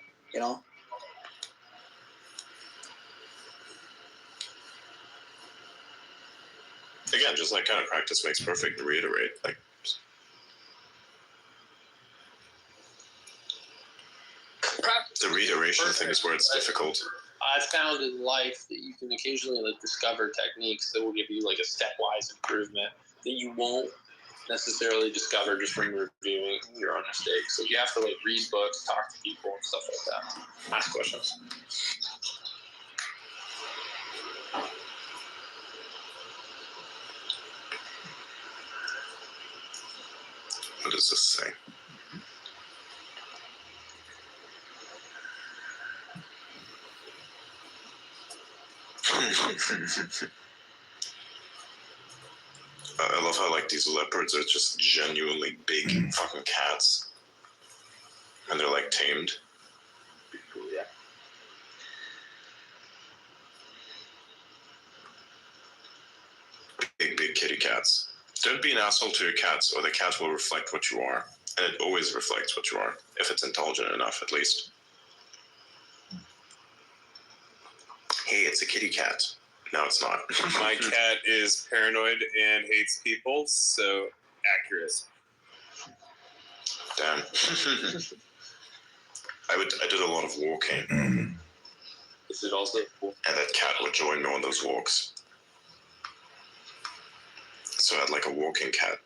again, just like kind of practice makes perfect and reiterate. Like, the reiteration thing is where it's difficult. I've found in life that you can occasionally like discover techniques that will give you like a stepwise improvement that you won't necessarily discover just from reviewing your own mistakes. So you have to like read books, talk to people, and stuff like that. Ask questions. What does this say? I love how like these leopards are just genuinely big fucking cats, and they're like tamed. Cool, yeah. Big kitty cats. Don't be an asshole to your cats, or the cat will reflect what you are, and it always reflects what you are if it's intelligent enough, at least. Hey, it's a kitty cat. No, it's not. My cat is paranoid and hates people, so accurate. Damn. I did a lot of walking, Is it also cool? and that cat would join me on those walks. So I had like a walking cat,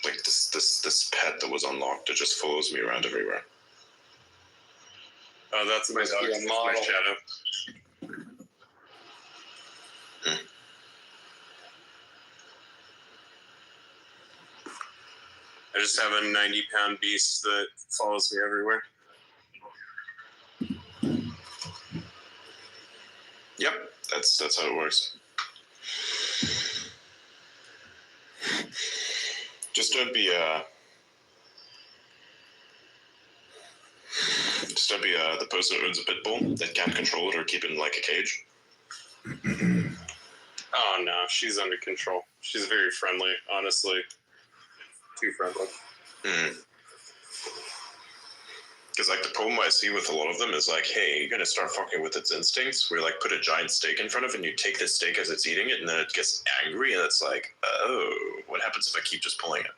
like this pet that was unlocked that just follows me around everywhere. Oh, that's my Must dog. be a That's my model. shadow. I just have a 90-pound beast that follows me everywhere. Yep, that's how it works. Just don't be the person who owns a pit bull that can't control it or keep it in like a cage. Oh no, she's under control. She's very friendly, honestly. Too friendly. Because like the problem I see with a lot of them is like, hey, you're gonna start fucking with its instincts. Where like put a giant steak in front of it and you take this steak as it's eating it, and then it gets angry, and it's like, oh, what happens if I keep just pulling it?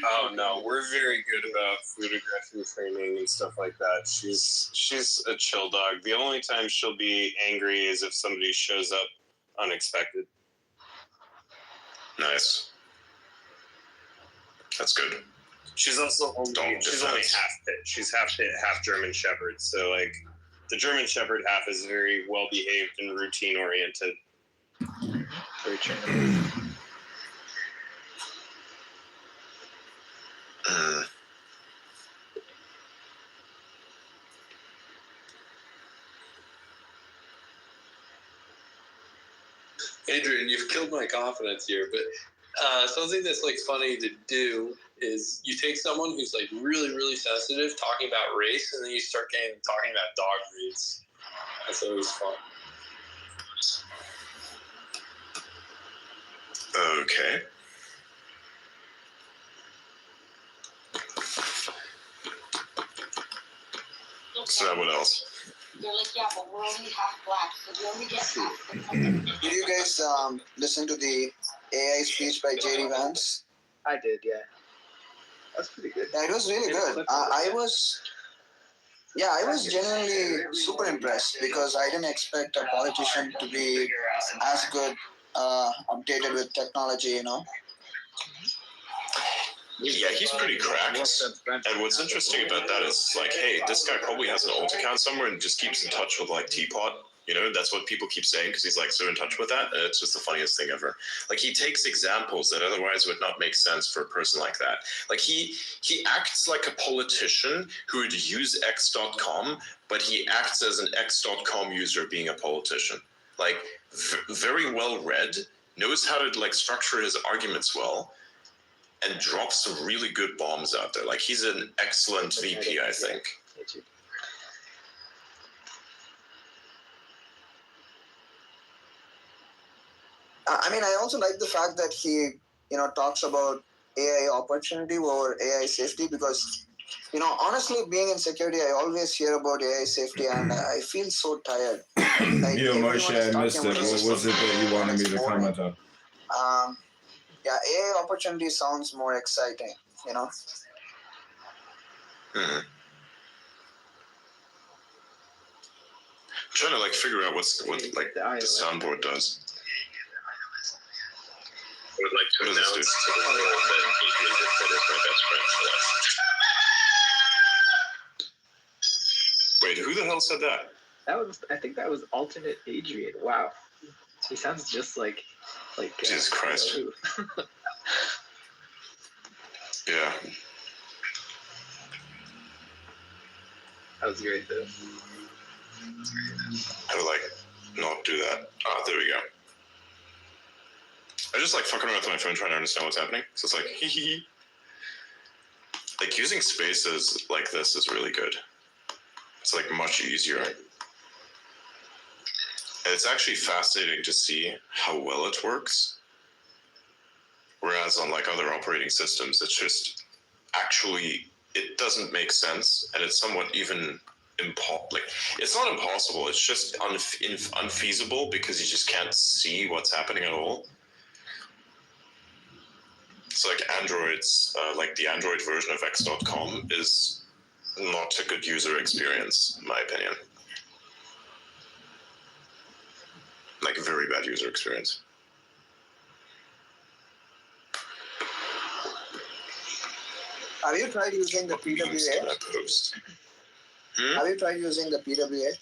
Oh no, we're very good about food aggression training and stuff like that. She's a chill dog. The only time she'll be angry is if somebody shows up unexpected. Nice. That's good. She's also only Defense. half pit. She's half pit, half German Shepherd. So like the German Shepherd half is very well behaved and routine oriented. Very trainable. Adrian, you've killed my confidence here, but something that's like funny to do is you take someone who's like really, really sensitive talking about race, and then you start getting talking about dog breeds. That's always fun. Okay. So now what else? They're like, yeah, but we're only half black, so we only get half. Did you guys listen to the AI speech by JD Vance? I did, yeah. That's pretty good. Yeah, it was really good. I was genuinely super impressed because I didn't expect a politician to be as good, updated with technology, you know. Yeah, he's pretty cracked. And what's interesting about that is like, hey, this guy probably has an alt account somewhere and just keeps in touch with like Teapot. You know, that's what people keep saying because he's like so in touch with that. And it's just the funniest thing ever. Like he takes examples that otherwise would not make sense for a person like that. Like he acts like a politician who would use X.com, but he acts as an X.com user being a politician. Like very well read, knows how to like structure his arguments well, and drops some really good bombs out there. Like he's an excellent VP, I think. I mean, I also like the fact that he, you know, talks about AI opportunity over AI safety because, you know, honestly, being in security, I always hear about AI safety and I feel so tired. Like, Yo, everyone Moshe, is I talking missed it. about What this was it that you wanted me to boring. comment on? Yeah, AI opportunity sounds more exciting, you know. I'm trying to like figure out what like the soundboard does. I would like to What does this announce do? to the world that Adrian Disfit is my best friend for life. Wait, who the hell said that? I think that was alternate Adrian. Wow. He sounds just like Jesus Christ. Yeah. That was great though. How to like not do that? Ah, there we go. I just like fucking around with my phone trying to understand what's happening. So it's like hee hee hee. Like using spaces like this is really good. It's like much easier. And it's actually fascinating to see how well it works. Whereas on like other operating systems, it's just actually, it doesn't make sense. And it's somewhat even it's not impossible. It's just unfeasible because you just can't see what's happening at all. It's like Androids, like the Android version of X.com is not a good user experience, in my opinion. Like a very bad user experience. Have you tried using the PWA? Post. Have you tried using the PWA?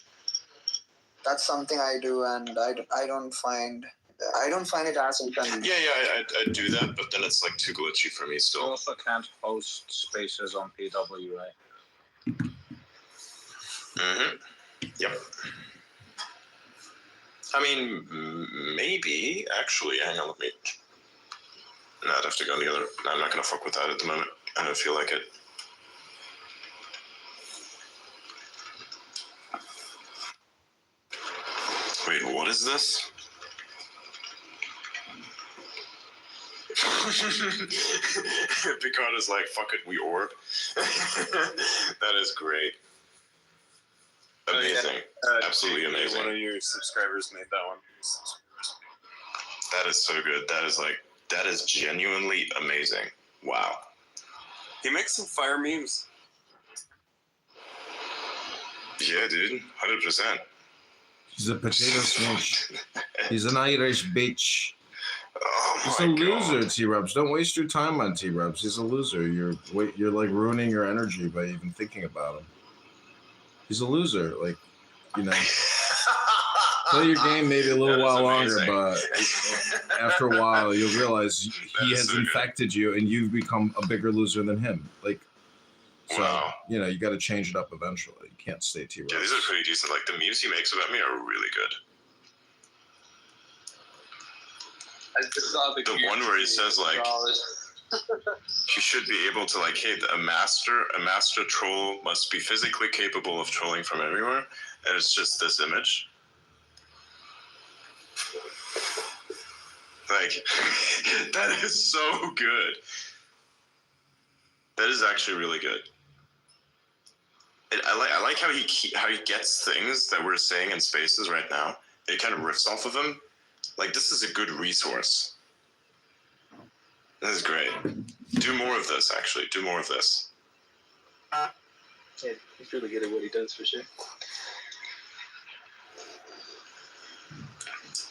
That's something I do, and I don't find it as inconvenient. Yeah, I do that, but then it's like too glitchy for me You still. also can't host spaces on PWA. Yep. I mean, maybe, actually, hang on, let me... No, I'd have to go on the other... No, I'm not going to fuck with that at the moment. I don't feel like it. Wait, what is this? Picard is like, fuck it, we orb. That is great. Amazing. Absolutely amazing. One of your subscribers made that one. That is so good. That is genuinely amazing. Wow. He makes some fire memes. Yeah, dude. 100%. He's a potato snitch. He's an Irish bitch. Oh He's my a God. loser, T-Rubs. Don't waste your time on T-Rubs. He's a loser. You're like ruining your energy by even thinking about him. He's a loser. Like, you know, play your game maybe a little while longer, but after a while you'll realize he has infected you and you've become a bigger loser than him. Like, so, Wow. you know, you got to change it up eventually. You can't stay T-Rubs. Yeah, these are pretty decent. Like, the memes he makes about me are really good. I just saw the one where he says, like, you should be able to, like, hey, a master troll must be physically capable of trolling from everywhere. And it's just this image. Like, that is so good. That is actually really good. I like how he gets things that we're saying in spaces right now. It kind of riffs off of them. Like, this is a good resource. This is great. Do more of this, actually. Do more of this. Yeah, he's really good at what he does for sure.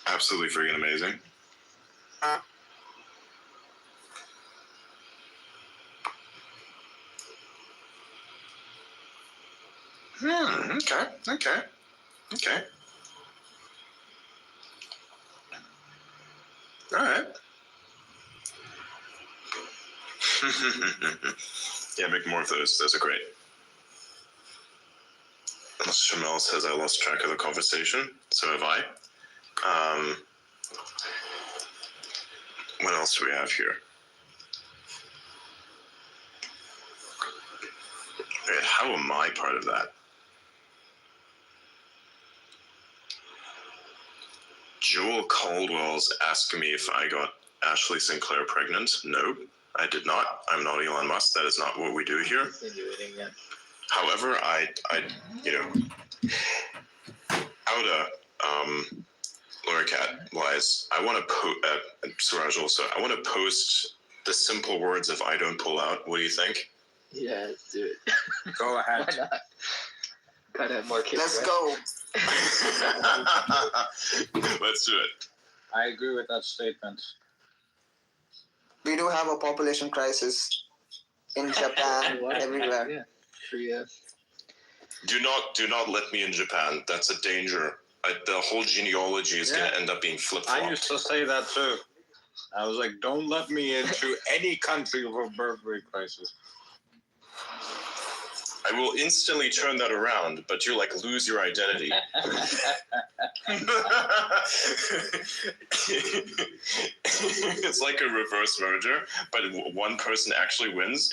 Absolutely freaking amazing. Okay. All right. Yeah, make more of those. Those are great. Shamel says I lost track of the conversation. So have I. What else do we have here? Wait, how am I part of that? Joel Caldwell's asking me if I got Ashley Sinclair pregnant. No, I did not. I'm not Elon Musk. That is not what we do here. Insinuating that. However, I Auda, Laura Darkat wise, I want to Suraj also. I want to post the simple words of "I don't pull out." What do you think? Yeah, let's do it. Go Why ahead. not? Gotta have more kids. Let's right? go. Let's do it. I agree with that statement. We do have a population crisis in Japan, What? everywhere. Yeah. Korea. Do not let me in Japan. That's a danger. The whole genealogy is going to end up being flip I flopped. used to say that too. I was like, don't let me into any country with a birth rate crisis. I will instantly turn that around, but you like lose your identity. It's like a reverse merger, but one person actually wins.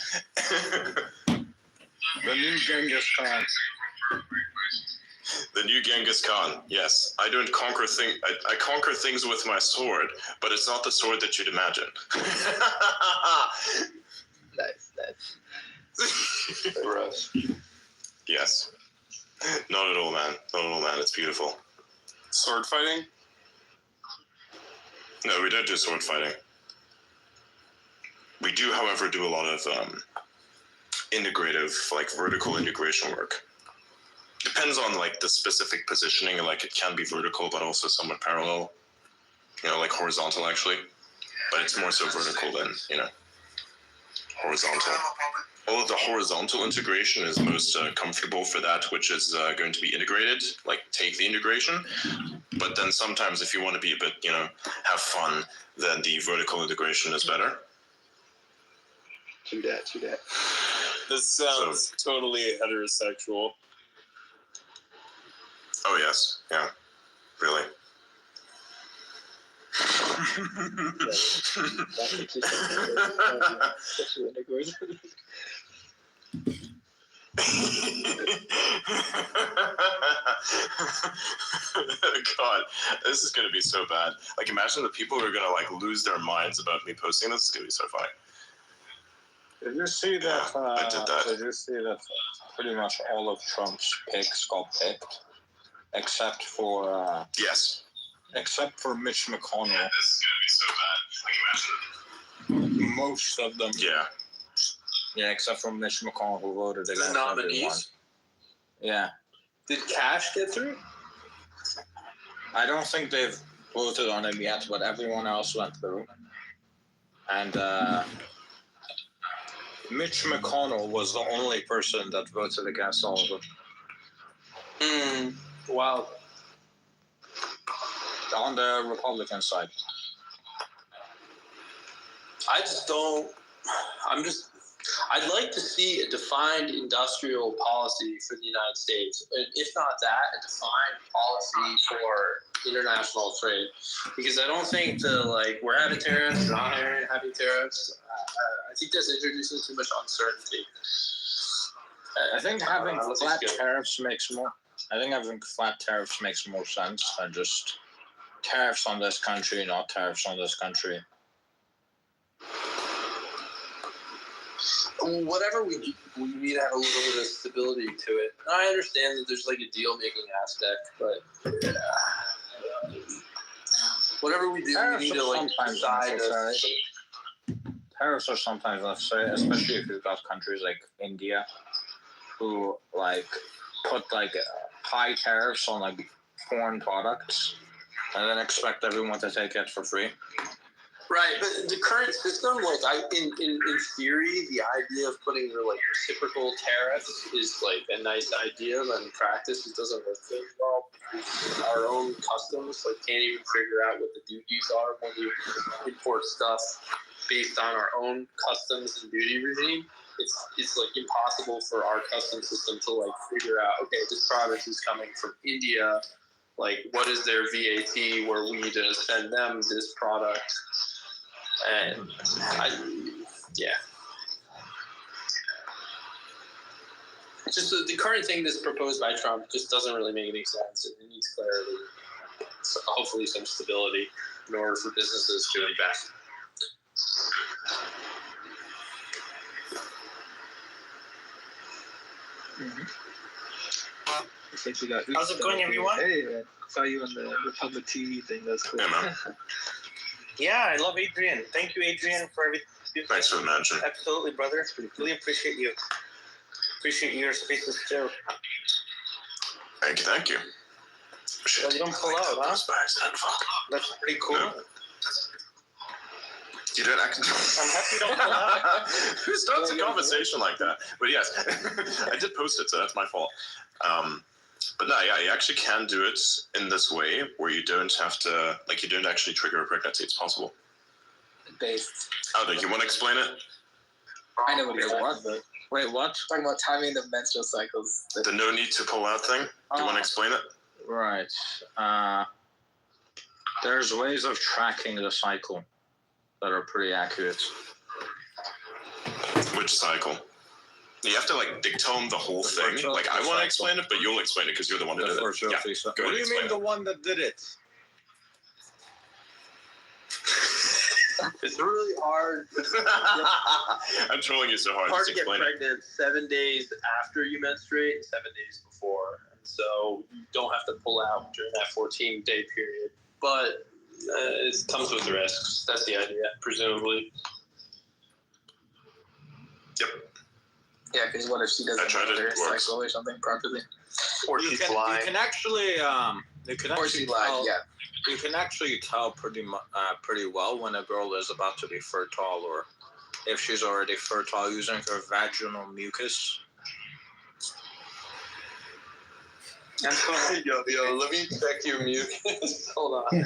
The new Genghis Khan. The new Genghis Khan. Yes, I don't conquer things. I conquer things with my sword, but it's not the sword that you'd imagine. Nice. For us. Yes. Not at all, man. Not at all, man. It's beautiful. Sword fighting? No, we don't do sword fighting. We do, however, do a lot of integrative, like vertical integration work. Depends on like the specific positioning. Like it can be vertical, but also somewhat parallel. You know, like horizontal actually. But it's more so vertical than horizontal. All of the horizontal integration is most comfortable for that which is going to be integrated, like take the integration. But then sometimes if you want to be a bit, have fun, then the vertical integration is better. True that. This sounds totally heterosexual. Oh, yes. Yeah. Really. Sexual intercourse. God, this is gonna be so bad. Like, imagine the people who are gonna like lose their minds about me posting this. It's gonna be so funny. Did you see that? Yeah, I did that. Did you see that? Pretty much all of Trump's picks got picked, except for Yes. Mitch McConnell. Yeah, this is gonna be so bad. Like, imagine. Most of them. Yeah. Yeah, except for Mitch McConnell, who voted The against nominees? everyone. Yeah. Did Cash get through? I don't think they've voted on him yet, but everyone else went through. And Mitch McConnell was the only person that voted against all of them. Wow. On the Republican side. I'd like to see a defined industrial policy for the United States, and if not that, a defined policy for international trade. Because I don't think we're having tariffs, not having tariffs. I think that's introducing too much uncertainty. I think having flat good. tariffs makes more. I think having flat tariffs makes more sense than just tariffs on this country, not tariffs on this country. Whatever we do, we need to have a little bit of stability to it. I understand that there's like a deal-making aspect, but whatever we do, Tariffs we need are to sometimes decide. necessary. Tariffs are sometimes necessary, especially if you've got countries like India, who put high tariffs on foreign products, and then expect everyone to take it for free. Right, but the current system, in theory, the idea of putting reciprocal tariffs is a nice idea, but in practice, it doesn't work very well. Our own customs can't even figure out what the duties are when you import stuff based on our own customs and duty regime. It's impossible for our customs system to figure out, okay, this product is coming from India. What is their VAT where we need to send them this product? And it's just the current thing that's proposed by Trump just doesn't really make any sense. It needs clarity, so hopefully some stability in order for businesses to invest. I think we got. How's it going, everyone? Hey, man. Saw you on the Republic TV thing. That's cool. Yeah, man. Yeah, I love Adrian. Thank you, Adrian, for everything. Thanks for the mention. Absolutely, brother. Really appreciate you. Appreciate your spaces too. Thank you, thank you. Shit. Well, you don't pull out, huh? Those bags, then fuck. That's pretty cool. No. You didn't act. I'm happy you don't pull out. Who starts a conversation like that? But yes, I did post it, so that's my fault. But no, yeah, you actually can do it in this way where you don't have to, like, you don't actually trigger a pregnancy. It's possible. Based. Oh, do you want to explain it? I know what you're What? But wait, what? talking about timing the menstrual cycles. The no need to pull out thing? Do you want to explain it? Right. There's ways of tracking the cycle that are pretty accurate. Which cycle? You have to like dictome the whole thing. virtual Like I want to cycle. explain it, but you'll explain it because you're the one who did it. Yeah. Go What ahead, do you explain mean the one that did it? It's really hard. I'm trolling you so hard. Hard Just to get explain it. pregnant 7 days after you menstruate and 7 days before. And so you don't have to pull out during that 14-day period. But it comes with risks. That's the idea, presumably. Yep. Yeah, because what if she doesn't I tried it, her it works. cycle or something properly? Or You she's can lying. actually Or she lied, yeah. You can actually tell pretty well when a girl is about to be fertile, or if she's already fertile, using her vaginal mucus. I'm sorry, yo, let me check your mucus. Hold on.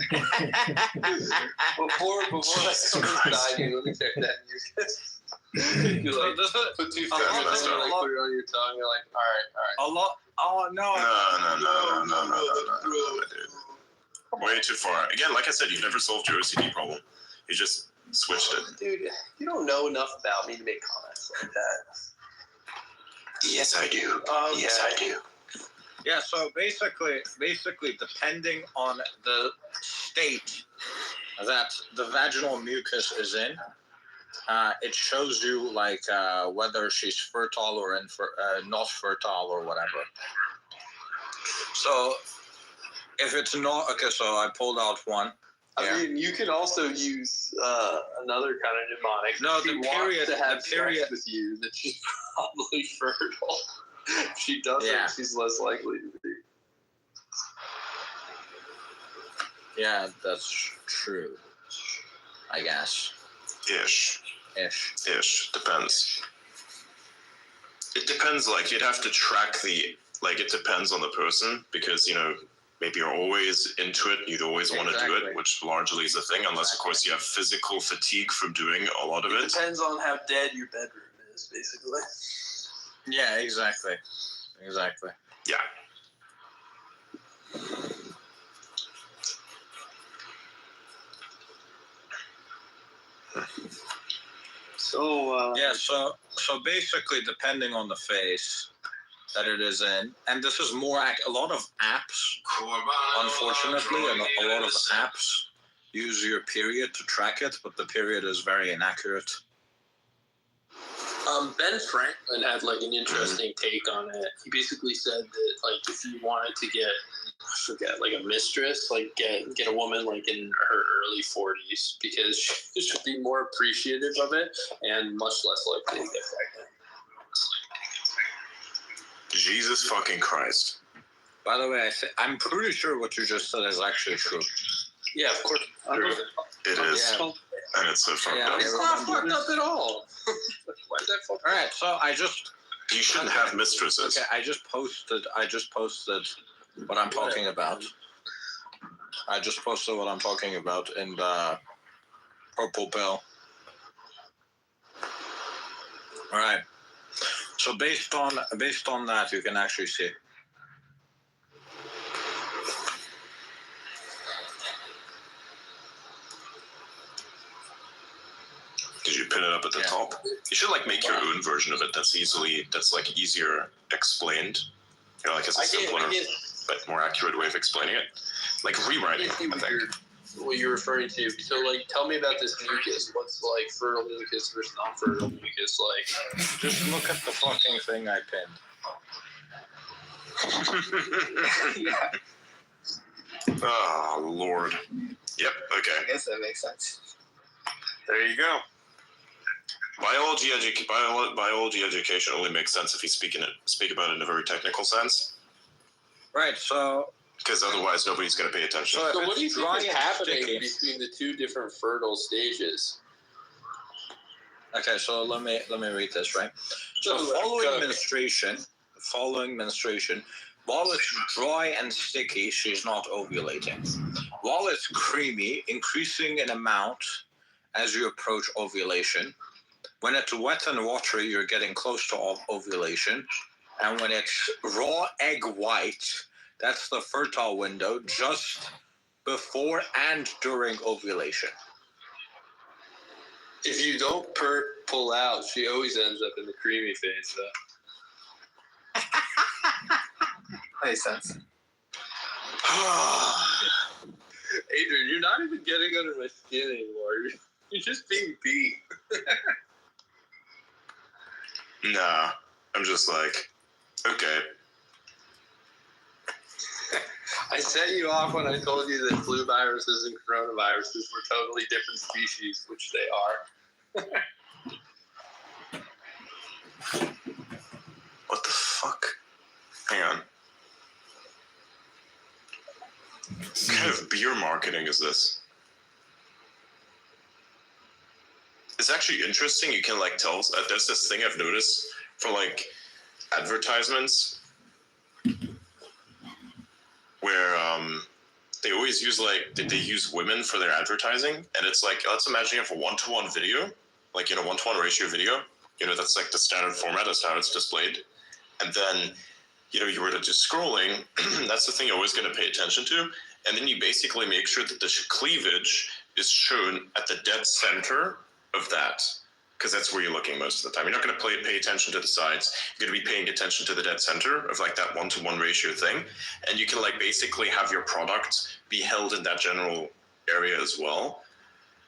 before I start diving, let me check that mucus. You like put two fingers messed and up. like put it on your tongue. You're like, all right. a lot. Oh no. No, dude. Way too far. Again, like I said, you've never solved your OCD problem. You just switched it. Dude, you don't know enough about me to make comments like that. Yes, I do. Okay. Yes, I do. Yeah. So basically, depending on the state That the vaginal mucus is in, it shows you like whether she's fertile or not fertile or whatever. So if it's not, okay, so I pulled out one. I mean, you can also use another kind of mnemonic. No, If she the wants period- to have the period- sex with you, then she's probably fertile. If she doesn't, Yeah. she's less likely to be. Yeah, that's true. I guess. Ish. Ish. Depends. It depends. Like you'd have to track the. Like it depends on the person because maybe you're always into it. You'd always want to do Exactly. it, which largely is a thing, unless of course you have physical fatigue from doing a lot of It it. depends on how dead your bedroom is, basically. Yeah, exactly. Yeah. So, Yeah, so basically, depending on the phase that it is in, and this is more a lot of apps, unfortunately, and a lot of apps use your period to track it, but the period is very inaccurate. Ben Franklin had like an interesting take on it. He basically said that like if you wanted to get like a mistress, like get a woman like in her early 40s because she should be more appreciative of it and much less likely to get pregnant. Jesus fucking Christ. By the way, I'm pretty sure what you just said is actually true. Yeah, of course. It is, Yeah. and it's so fucked up. It's not fucked up at all. Why is that fucked All right, so I just You shouldn't have mistresses. okay. I just posted what I'm talking about. I just posted what I'm talking about in the purple pill. All right. So based on that, you can actually see. Did you pin it up at the Yeah. top? You should like make your own version of it. That's like easier explained. Like it's a simpler but more accurate way of explaining it. Like rewriting, I think. what you're referring to. So, like, tell me about this mucus. What's like fertile mucus versus non-fertile mucus like? Just look at the fucking thing I pinned. Yeah, Oh Lord. Yep. Okay. I guess that makes sense. There you go. Biology education only makes sense if you speak about it in a very technical sense, Right. So because otherwise nobody's going to pay attention. So what do you think Dry is and happening sticky. between the two different fertile stages? okay, so let me read this, right? So following menstruation, while it's dry and sticky, she's not ovulating. While it's creamy, increasing in amount as you approach ovulation. When it's wet and watery, you're getting close to ovulation. And when it's raw egg white, that's the fertile window just before and during ovulation. If you don't pull out, she always ends up in the creamy phase, though. Makes sense. Adrian, you're not even getting under my skin anymore. You're just being beat. Nah, I'm just like, okay. I set you off when I told you that flu viruses and coronaviruses were totally different species, which they are. What the fuck? Hang on. What kind of beer marketing is this? It's actually interesting. You can like tell. There's this thing I've noticed for like advertisements where they always use like they use women for their advertising, and it's like, let's imagine you have a 1-to-1 video, like 1-to-1 ratio video. That's like the standard format. That's how it's displayed. And then you were to do scrolling. That's the thing you're always going to pay attention to. And then you basically make sure that the cleavage is shown at the dead center of that, because that's where you're looking most of the time. You're not going to pay attention to the sides. You're going to be paying attention to the dead center of like that 1-to-1 ratio thing. And you can like basically have your product be held in that general area as well.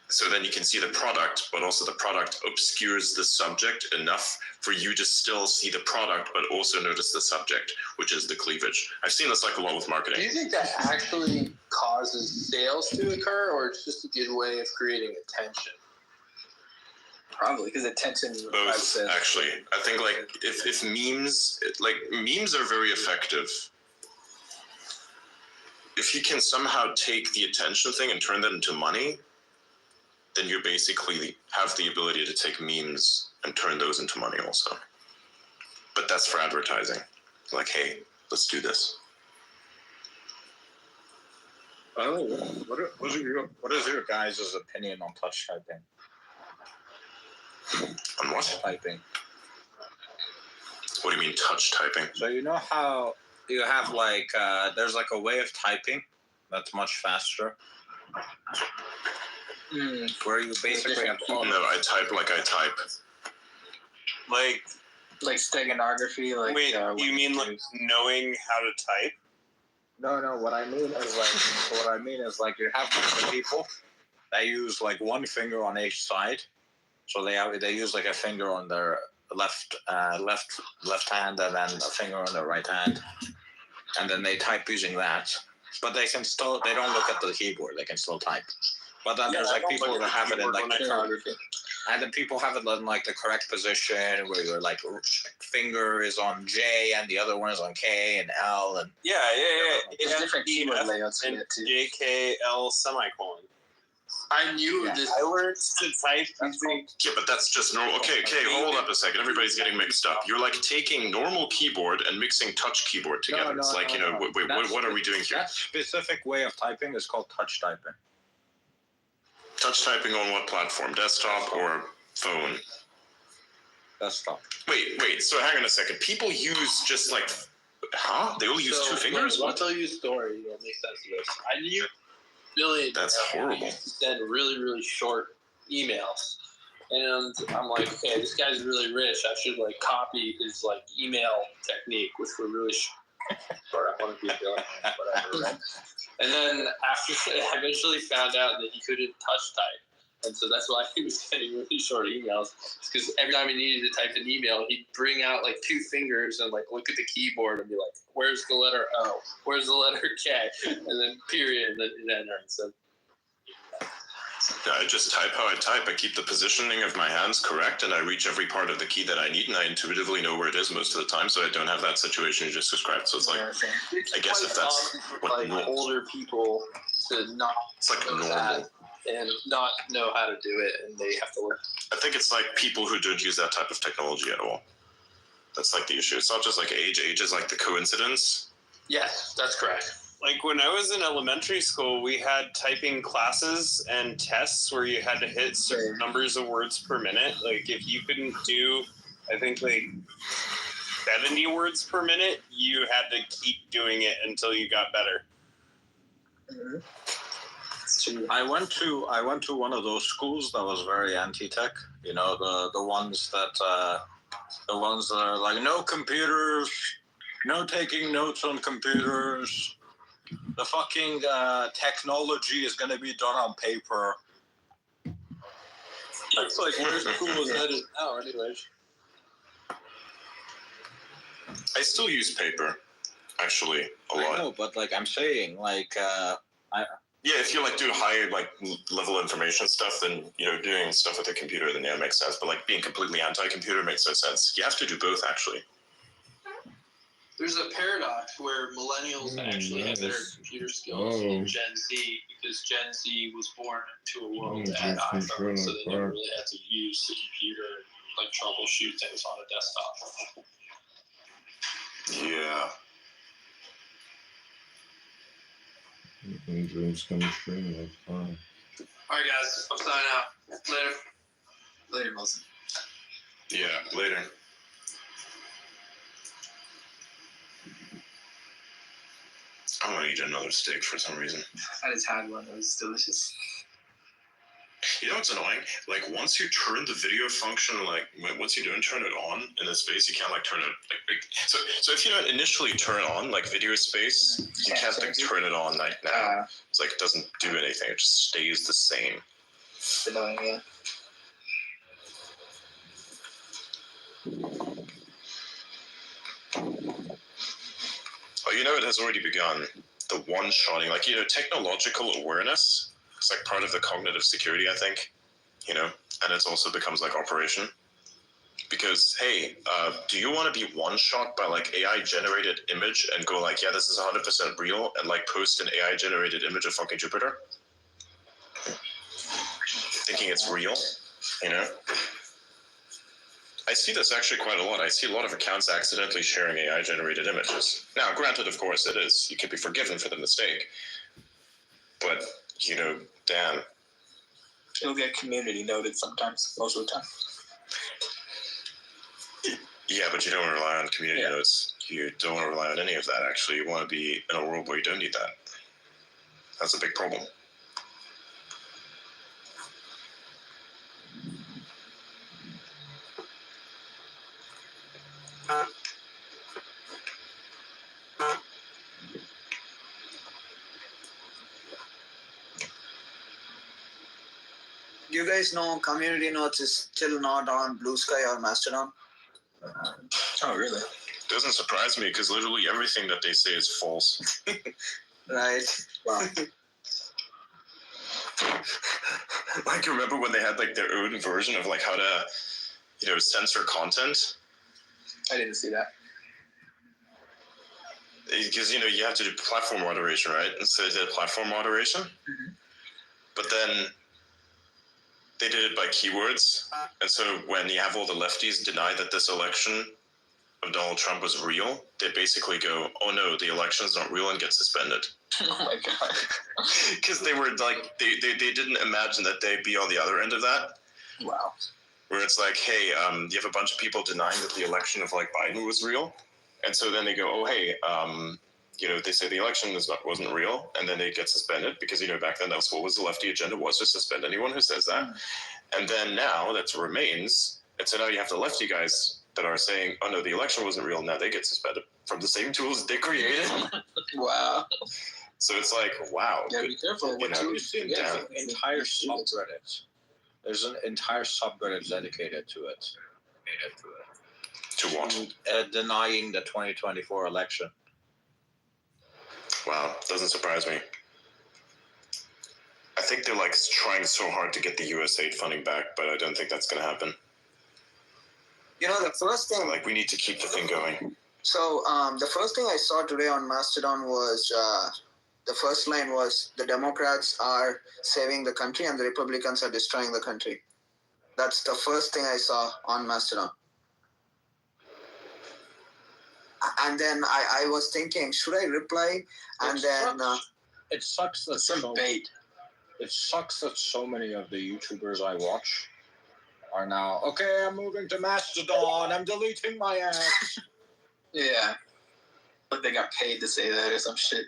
So then you can see the product, but also the product obscures the subject enough for you to still see the product, but also notice the subject, which is the cleavage. I've seen this like a lot with marketing. Do you think that actually causes sales to occur, or it's just a good way of creating attention? Probably because attention. Both, actually. I think like if memes are very effective. If you can somehow take the attention thing and turn that into money, then you basically have the ability to take memes and turn those into money also. But that's for advertising. Like, hey, let's do this. Oh, what is your guys' opinion on touch typing? On what? Typing. What do you mean touch typing? So you know how you have like there's like a way of typing that's much faster. Where you basically have No, I type like I type. Like steganography. Like wait, you mean like knowing how to type? No. What I mean is like you have the people that use like one finger on each side. So they use like a finger on their left hand and then a finger on their right hand, and then they type using that. But they don't look at the keyboard. They can still type. But then there's like people that have it in like and then people have it in like the correct position where your like finger is on J and the other one is on K and L and There's different keyboard layouts and JKL semicolon. I knew this. I learned to type using. Yeah, but that's just normal. Okay, hold up a second. Everybody's getting mixed up. You're like taking normal keyboard and mixing touch keyboard together. It's like, wait, what are we doing here? That specific way of typing is called touch typing. Touch typing on what platform? Desktop or phone? Desktop. Wait. So hang on a second. People use just like, They only use two fingers? I'll tell you a story. It'll make sense of this. I knew Billy. That's horrible. Used to send really, really short emails, and I'm like, okay, this guy's really rich. I should like copy his like email technique, which were really short. I want to be doing whatever. Right? And then after, I eventually found out that he couldn't touch type. And so that's why he was sending really short emails. Because every time he needed to type an email, he'd bring out like 2 fingers and like look at the keyboard and be like, "Where's the letter O? Where's the letter K?" And then period, and then enter. So Yeah, I just type how I type. I keep the positioning of my hands correct, and I reach every part of the key that I need, and I intuitively know where it is most of the time, so I don't have that situation you just described. So it's like, I guess if that's what like older people to not it's like know normal. that and not know how to do it, and they have to learn. I think it's like people who don't use that type of technology at all. That's like the issue. It's not just like age. Age is like the coincidence. Yes, that's correct. Like when I was in elementary school, we had typing classes and tests where you had to hit certain numbers of words per minute. Like if you couldn't do, I think like 70 words per minute, you had to keep doing it until you got better. I went to one of those schools that was very anti-tech. You know, the ones that are like no computers, no taking notes on computers. The fucking technology is going to be done on paper. It's like where school is headed now, anyways. I still use paper, actually, a lot. I know, but like I'm saying, like Yeah, if you like do high like level information stuff, then doing stuff with a computer, then yeah, it makes sense. But like being completely anti-computer makes no sense. You have to do both, actually. There's a paradox where millennials actually have better computer skills than Gen Z, because Gen Z was born into a world that had iPhones, so they never really had to use the computer and like troubleshoot things on a desktop. Yeah. Dreams coming true. That's fine. All right, guys, I'm signing out. Later. Later, Wilson. Yeah, later. I want to eat another steak for some reason. I just had one. It was delicious. You know what's annoying? Like once you turn the video function, like once you don't turn it on in the space, you can't like turn it. So if you don't initially turn on like video space, you can't like turn it on like now. It's like it doesn't do anything. It just stays the same. It's annoying, yeah. Oh, it has already begun. The one-shotting, like, technological awareness. It's like part of the cognitive security, I think, and it also becomes like operation. Because, hey, do you want to be one-shot by like AI-generated image and go like, yeah, this is 100% real, and like post an AI-generated image of fucking Jupiter? Thinking it's real, I see this actually quite a lot. I see a lot of accounts accidentally sharing AI-generated images. Now, granted, of course, you can be forgiven for the mistake. But, damn. It'll get community noted sometimes, most of the time. Yeah, but you don't want to rely on community notes. You don't want to rely on any of that, actually. You want to be in a world where you don't need that. That's a big problem. You guys know community notes is still not on Blue Sky or Mastodon? Oh, really? Doesn't surprise me because literally everything that they say is false. Right. Wow. Like, remember when they had like their own version of like how to, censor content? I didn't see that. Because, you have to do platform moderation, right? And so they did platform moderation. Mm-hmm. But then they did it by keywords. And so when you have all the lefties deny that this election of Donald Trump was real, they basically go, oh no, the election's not real, and get suspended. Oh my god. Because they were like, they didn't imagine that they'd be on the other end of that. Wow. Where it's like, hey, you have a bunch of people denying that the election of like Biden was real. And so then they go, oh, hey, they say the election wasn't real, and then they get suspended because, back then that's what was the lefty agenda, was to suspend anyone who says that. And then now that remains, and so now you have the lefty guys that are saying, oh no, the election wasn't real, now they get suspended from the same tools they created. Wow. So it's like, wow. Yeah, be careful. Entire subreddits There's an entire subreddit dedicated to it. To what? Denying the 2024 election. Wow, doesn't surprise me. I think they're like trying so hard to get the USAID funding back, but I don't think that's going to happen. You know, the first thing. Like, we need to keep the thing going. So the first thing I saw today on Mastodon was the first line was the Democrats are saving the country and the Republicans are destroying the country. That's the first thing I saw on Mastodon. And then I was thinking, should I reply? And It sucks that It sucks that so many of the YouTubers I watch are now, okay, I'm moving to Mastodon, I'm deleting my ads. Yeah. But they got paid to say that or some shit.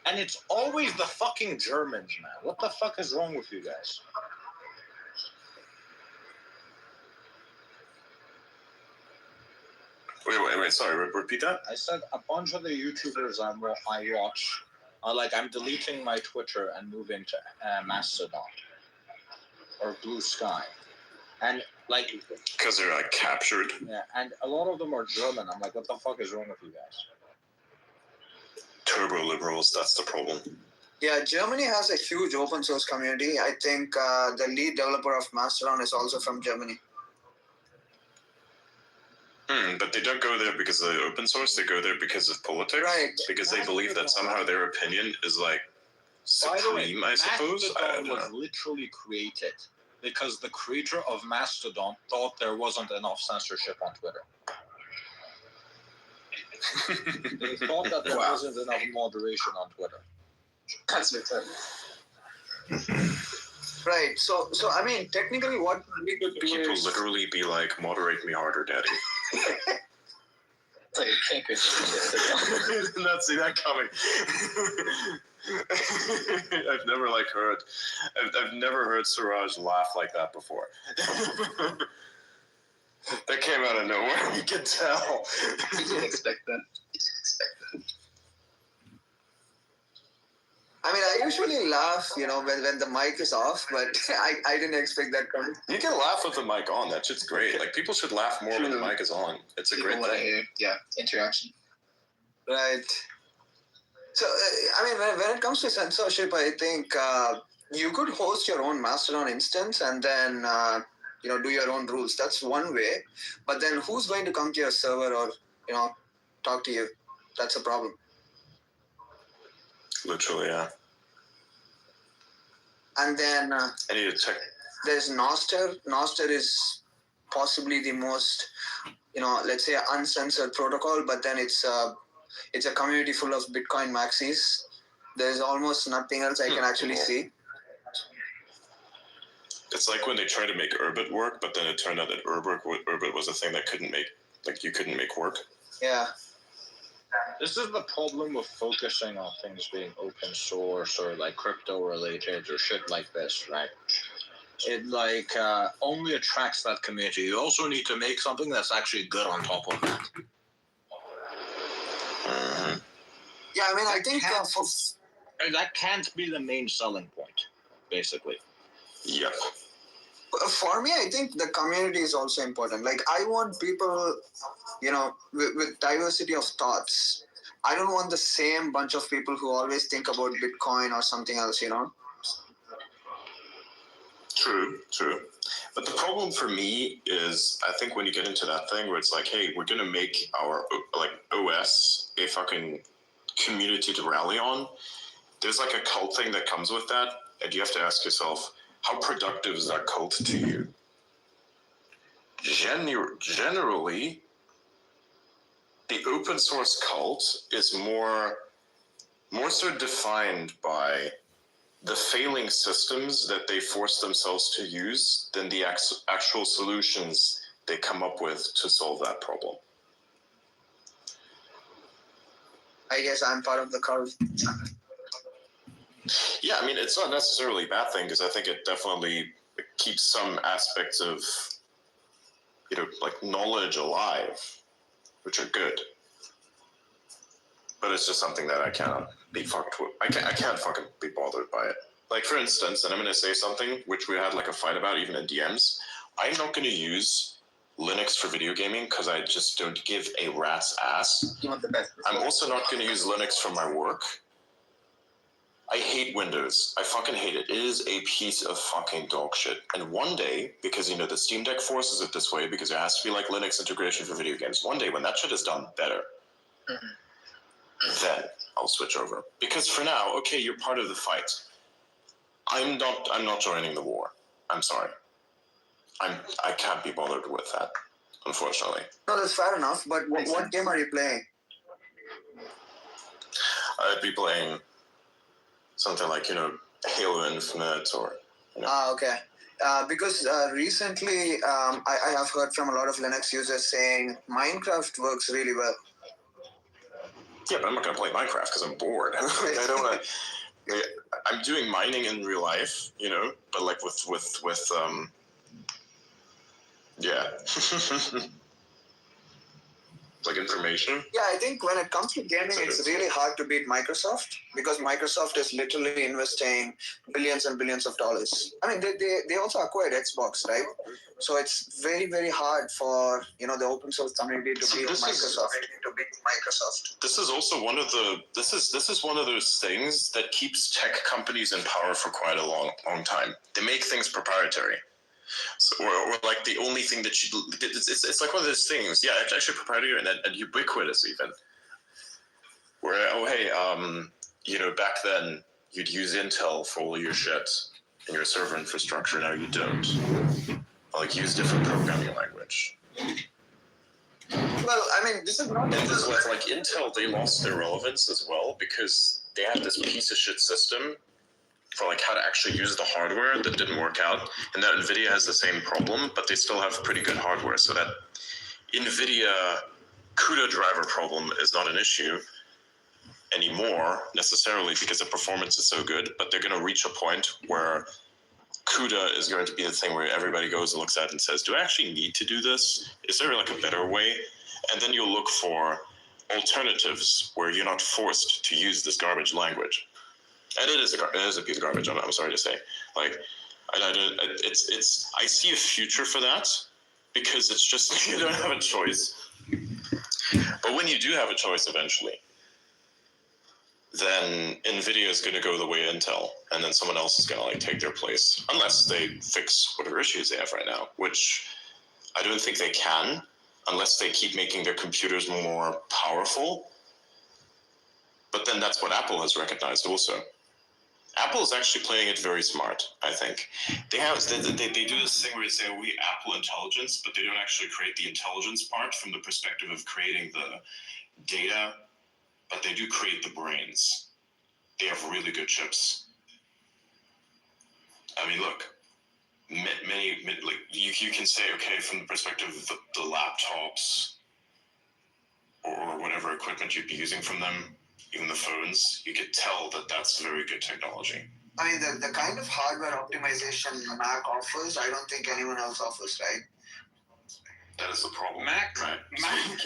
And it's always the fucking Germans, man. What the fuck is wrong with you guys? Wait, sorry, repeat that? I said a bunch of the YouTubers I watch are like, I'm deleting my Twitter and moving to Mastodon or Blue Sky. And like, because they're like captured. Yeah, and a lot of them are German. I'm like, what the fuck is wrong with you guys? Turbo liberals, that's the problem. Yeah, Germany has a huge open source community. I think the lead developer of Mastodon is also from Germany. But they don't go there because of the open source. They go there because of politics. Right. Because they believe that somehow their opinion is like supreme, I suppose. Mastodon was literally created because the creator of Mastodon thought there wasn't enough censorship on Twitter. They thought that there wasn't enough moderation on Twitter. That's retarded. Right. So I mean, technically, what we could do People is literally be like, moderate me harder, daddy. It's like a canker. Did not see that coming. I've never I've never heard Suraj laugh like that before. That came out of nowhere. You can tell. You didn't expect that. I mean, I usually laugh, when the mic is off, but I didn't expect that coming. You can laugh with the mic on. That shit's great. Like, people should laugh more when the mic is on. It's a great thing. Interaction. Right. So, I mean, when it comes to censorship, I think you could host your own Mastodon instance and then, do your own rules. That's one way. But then who's going to come to your server or, talk to you? That's a problem. Literally, yeah. And then I need to check. There's Nostr. Nostr is possibly the most, let's say uncensored protocol, but then it's a community full of Bitcoin maxis. There's almost nothing else I can actually see. It's like when they tried to make Urbit work, but then it turned out that Urbit was a thing that you couldn't make work. Yeah. This is the problem with focusing on things being open source or like crypto related or shit like this, right? It only attracts that community. You also need to make something that's actually good on top of that. Yeah, I mean, I think that can't be the main selling point, basically. Yep. For me, I think the community is also important. Like, I want people, with diversity of thoughts. I don't want the same bunch of people who always think about Bitcoin or something else, True. But the problem for me is, I think when you get into that thing where it's like, hey, we're going to make our OS a fucking community to rally on, there's like a cult thing that comes with that, and you have to ask yourself, how productive is that cult to you? Generally, the open source cult is more so defined by the failing systems that they force themselves to use than the actual solutions they come up with to solve that problem. I guess I'm part of the cult. Yeah, I mean, it's not necessarily a bad thing because I think it definitely keeps some aspects of, knowledge alive, which are good. But it's just something that I cannot be fucked with. I can't fucking be bothered by it. Like, for instance, and I'm going to say something which we had like a fight about even in DMs. I'm not going to use Linux for video gaming because I just don't give a rat's ass. You want the best. I'm also not going to use Linux for my work. I hate Windows. I fucking hate it. It is a piece of fucking dog shit. And one day, because, you know, the Steam Deck forces it this way, because there has to be, like, Linux integration for video games. One day, when that shit is done better, then I'll switch over. Because for now, okay, you're part of the fight. I'm not joining the war. I'm sorry. I can't be bothered with that, unfortunately. No, that's fair enough. But what game are you playing? I'd be playing something like, you know, Halo Infinite or, you know. Okay. Because recently I have heard from a lot of Linux users saying Minecraft works really well. Yeah, but I'm not going to play Minecraft because I'm bored. I don't want to. I'm doing mining in real life, you know, but like with yeah. Like information. Yeah, I think when it comes to gaming, it's really hard to beat Microsoft because Microsoft is literally investing billions and billions of dollars. I mean, they also acquired Xbox, right? So it's very, very hard for, you know, the open source community to beat Microsoft. This is also one of the this is one of those things that keeps tech companies in power for quite a long time. They make things proprietary. So, or like the only thing that you it's like one of those things, yeah, it's actually proprietary and ubiquitous even, where you know, back then you'd use Intel for all your shit in your server infrastructure. Now you don't. Like, use different programming language. Well, I mean, this is not. And this was like Intel, they lost their relevance as well because they had this piece of shit system for like how to actually use the hardware that didn't work out. And that NVIDIA has the same problem, but they still have pretty good hardware. So that NVIDIA CUDA driver problem is not an issue anymore necessarily because the performance is so good, but they're going to reach a point where CUDA is going to be the thing where everybody goes and looks at it and says, do I actually need to do this? Is there like a better way? And then you'll look for alternatives where you're not forced to use this garbage language. And it is a piece of garbage. I'm sorry to say. Like, I see a future for that because it's just you don't have a choice. But when you do have a choice eventually, then NVIDIA is going to go the way of Intel, and then someone else is going to like take their place, unless they fix whatever issues they have right now, which I don't think they can, unless they keep making their computers more powerful. But then that's what Apple has recognized also. Apple is actually playing it very smart, I think. They do this thing where they say, oh, we Apple intelligence, but they don't actually create the intelligence part from the perspective of creating the data, but they do create the brains. They have really good chips. I mean, look, many like you can say, okay, from the perspective of the laptops or whatever equipment you'd be using from them, even the phones, you could tell that that's very good technology. I mean, the kind of hardware optimization Mac offers, I don't think anyone else offers, right? That is the problem. Mac right? is Like,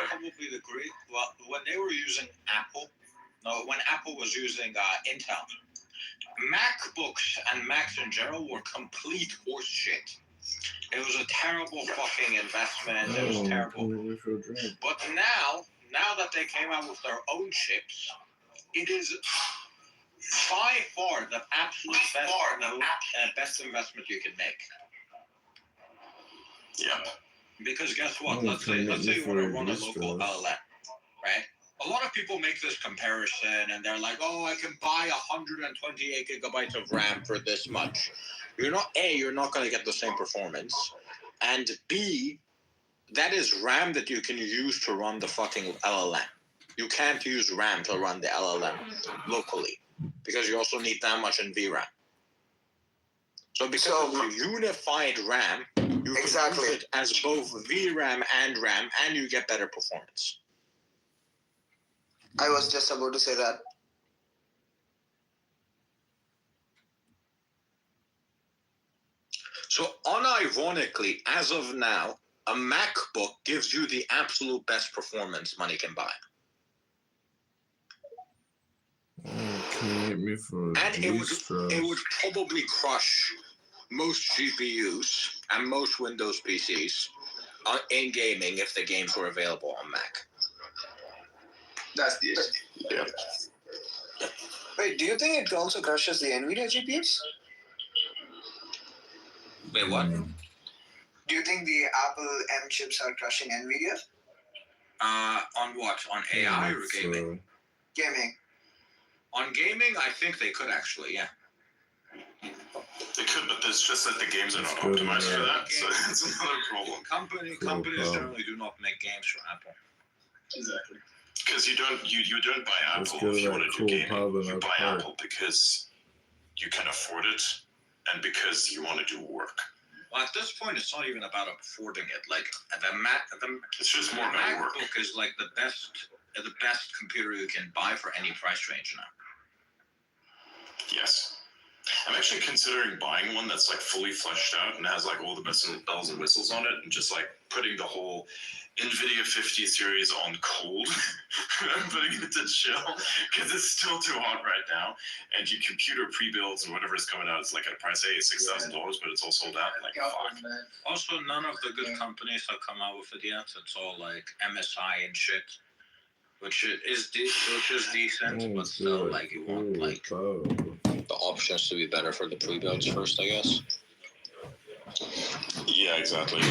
probably the great. Well, when they were using Apple, when Apple was using Intel, MacBooks and Macs in general were complete horse shit. It was a terrible fucking investment. It was terrible. But now that they came out with their own chips, it is by far the absolute best investment you can make. Yep. Because guess what? Let's say you want to run a local LLM, right? A lot of people make this comparison and they're like, oh, I can buy 128 gigabytes of RAM for this much. You're not going to get the same performance. And B, that is RAM that you can use to run the fucking LLM. You can't use RAM to run the LLM locally because you also need that much in VRAM. So because of unified RAM, you can use it as both VRAM and RAM, and you get better performance. I was just about to say that. So unironically, as of now, a MacBook gives you the absolute best performance money can buy. hate me for And G-Stress. it would probably crush most GPUs and most Windows PCs in gaming if the games were available on Mac. That's the issue. Yeah. Wait, do you think it also crushes the NVIDIA GPUs? Wait, what? Do you think the Apple M chips are crushing NVIDIA? On what? On AI or gaming? Gaming. On gaming, I think they could actually, yeah. They could, but it's just that the games are not good, optimized for yeah. that, so it's another problem. Companies generally do not make games for Apple. Exactly. Because you don't buy Let's Apple go to if you that want to cool do gaming. pub in You our buy park. Apple because you can afford it and because you want to do work. Well, at this point, it's not even about affording it. Like It's just the more about work. MacBook is like the best computer you can buy for any price range now. Yes. I'm actually considering buying one that's like fully fleshed out and has like all the bells and whistles on it, and just like putting the whole NVIDIA 50 series on cold and putting it to chill because it's still too hot right now. And your computer pre-builds and whatever is coming out is like at a price, hey, $6,000, but it's all sold out. Like, fuck. Also, none of the good companies have come out with it yet. It's all like MSI and shit, which is decent, but still, like, you want like the options to be better for the pre-builds first, I guess. Yeah, exactly.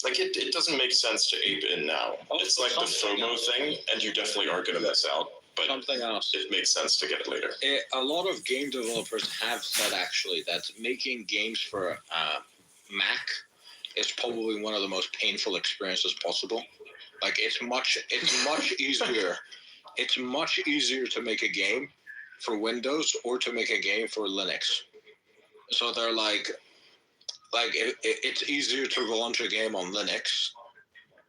Like, it doesn't make sense to ape in now. It's like the FOMO thing, and you definitely are going to miss out. But Something else. it makes sense to get it later. A lot of game developers have said actually that making games for Mac is probably one of the most painful experiences possible. Like it's much easier. It's much easier to make a game for Windows or to make a game for Linux. So they're like it's easier to launch a game on Linux.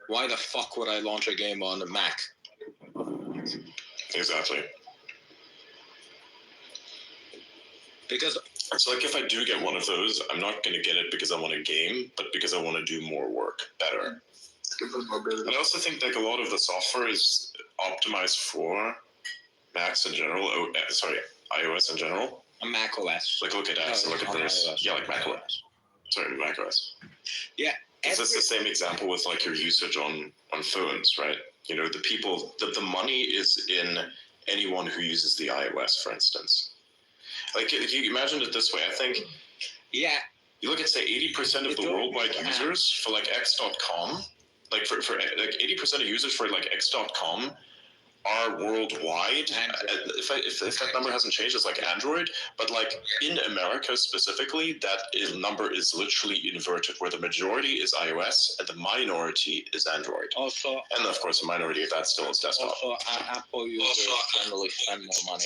Why the fuck would I launch a game on a Mac? Exactly. Because it's like if I do get one of those, I'm not going to get it because I want a game, but because I want to do more work better. And I also think like a lot of the software is optimized for Macs in general. iOS in general. Mac OS. Like look at apps and look at this. Yeah, like Mac OS. Sorry, Mac OS. Yeah. It's the same example with like your usage on phones, right? You know, the money is in anyone who uses the iOS, for instance. Like, if you imagine it this way, I think. Yeah. You look at, say, 80% of the worldwide users for, like, X.com, like, for like, 80% of users for, like, X.com are worldwide. If that number hasn't changed, it's like Android. But, like, in America specifically, that number is literally inverted, where the majority is iOS and the minority is Android. Also, and, of course, the minority of that still is desktop. Also, Apple users generally spend more money.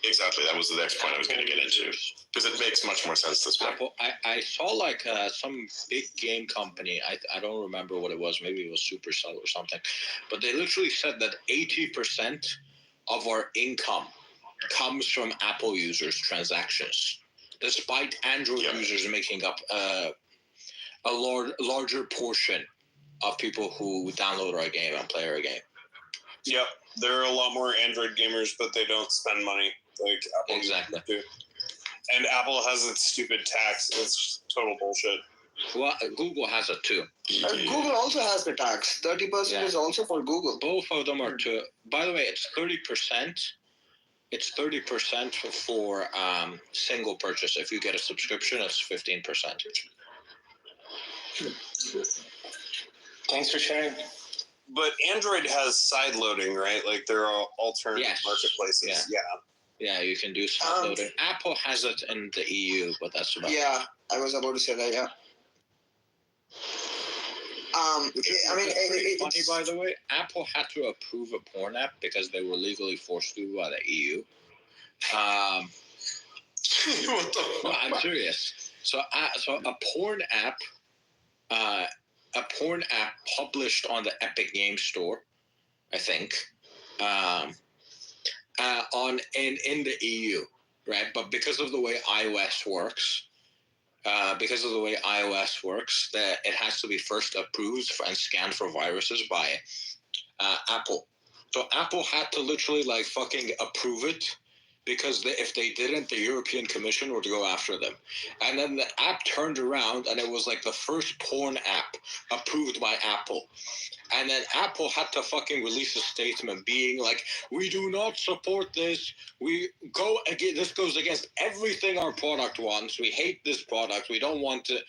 Exactly, that was the next point I was going to get into, because it makes much more sense this way. Apple, I saw like some big game company. I don't remember what it was. Maybe it was Supercell or something. But they literally said that 80% of our income comes from Apple users' transactions, despite Android users making up a larger portion of people who download our game and play our game. Yep, there are a lot more Android gamers, but they don't spend money like Apple exactly do. And Apple has its stupid tax. It's total bullshit. Well, Google has it too. Google also has the tax. 30% is also for Google. Both of them are too. By the way, it's 30%. It's 30% for single purchase. If you get a subscription, it's 15%. Thanks for sharing. But Android has side loading, right? Like there are alternative marketplaces. Yeah, you can do side loading. Apple has it in the EU, but that's about it. Yeah, I was about to say that, yeah. I mean, it's funny, by the way. Apple had to approve a porn app because they were legally forced to by the EU. What the fuck? No, I'm serious. So a porn app, published on the Epic Games Store, I think, in the EU, right? But because of the way iOS works. That it has to be first approved and scanned for viruses by Apple. So Apple had to literally like fucking approve it because if they didn't, the European Commission would go after them. And then the app turned around and it was like the first porn app approved by Apple. And then Apple had to fucking release a statement being like, we do not support this. We go again. This goes against everything our product wants. We hate this product. We don't want to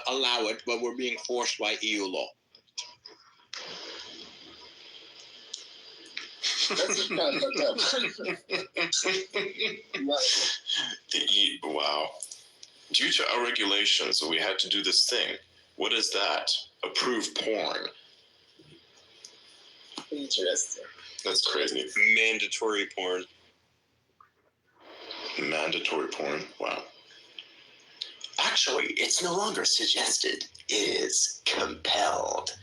allow it, but we're being forced by EU law. Wow. Due to our regulations, we had to do this thing. What is that? Approve porn. Interesting. That's crazy. Mandatory porn. Mandatory porn. Wow. Actually, it's no longer suggested. It is compelled.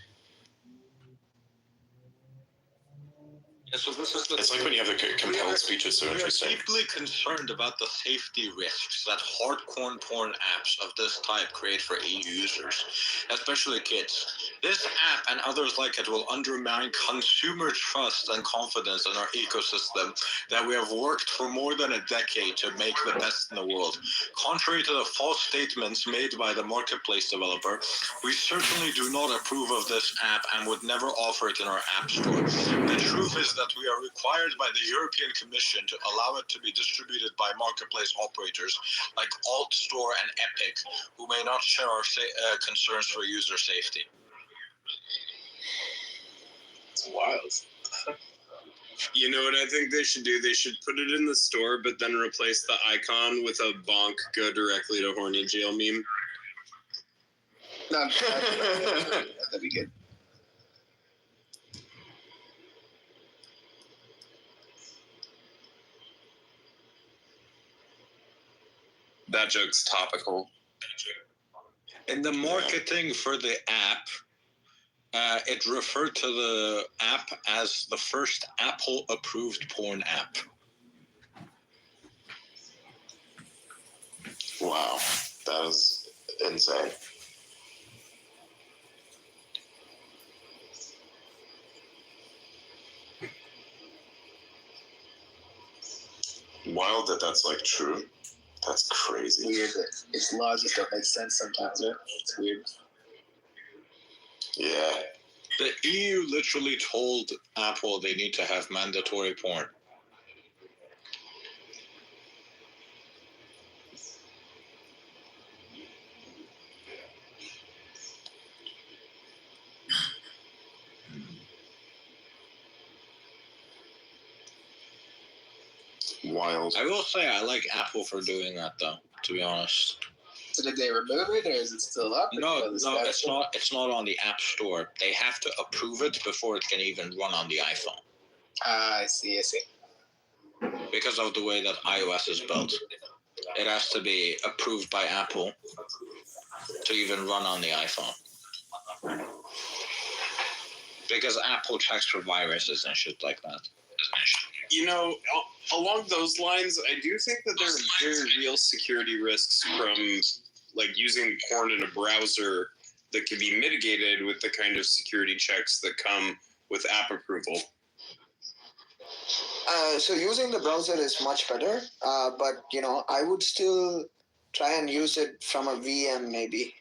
Yeah, so this is It's like when you have the compelled speech. It's so We are interesting. deeply concerned about the safety risks that hardcore porn apps of this type create for EU users, especially kids. This app and others like it will undermine consumer trust and confidence in our ecosystem that we have worked for more than a decade to make the best in the world. Contrary to the false statements made by the marketplace developer, we certainly do not approve of this app and would never offer it in our app store. The truth is that we are required by the European Commission to allow it to be distributed by marketplace operators like AltStore and Epic, who may not share our concerns for user safety. It's wild. You know what I think they should do? They should put it in the store, but then replace the icon with a bonk go directly to horny jail meme. That'd be good. That joke's topical. In the marketing for the app, it referred to the app as the first Apple-approved porn app. Wow, that is insane. Wild that that's like true. That's crazy. Weird. It's laws that don't make sense sometimes, right? It's weird. Yeah. The EU literally told Apple they need to have mandatory porn. Wild. I will say I like Apple for doing that, though, to be honest. So did they remove it, or is it still up? No, it's not. It's not on the App Store. They have to approve it before it can even run on the iPhone. I see. Because of the way that iOS is built, it has to be approved by Apple to even run on the iPhone. Because Apple checks for viruses and shit like that. You know, along those lines, I do think that there are very real security risks from like using porn in a browser that can be mitigated with the kind of security checks that come with app approval. So using the browser is much better, but I would still try and use it from a VM maybe,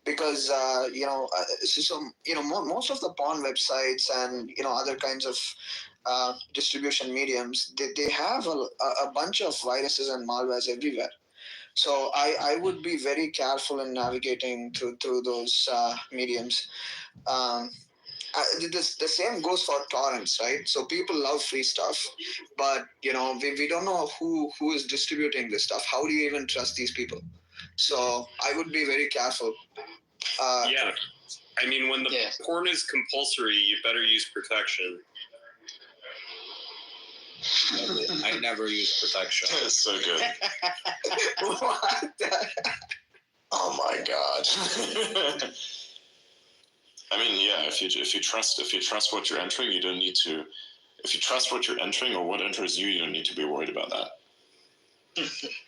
because most of the porn websites and other kinds of distribution mediums, they have a bunch of viruses and malwares everywhere. So I would be very careful in navigating through those mediums. The same goes for torrents, right? So people love free stuff, but we don't know who is distributing this stuff. How do you even trust these people? So I would be very careful. Yeah, I mean, when the porn is compulsory, you better use protection. I never use protection. That's so good. What? Oh my god. I mean, yeah. If you trust what you're entering, you don't need to. If you trust what you're entering or what enters you, you don't need to be worried about that.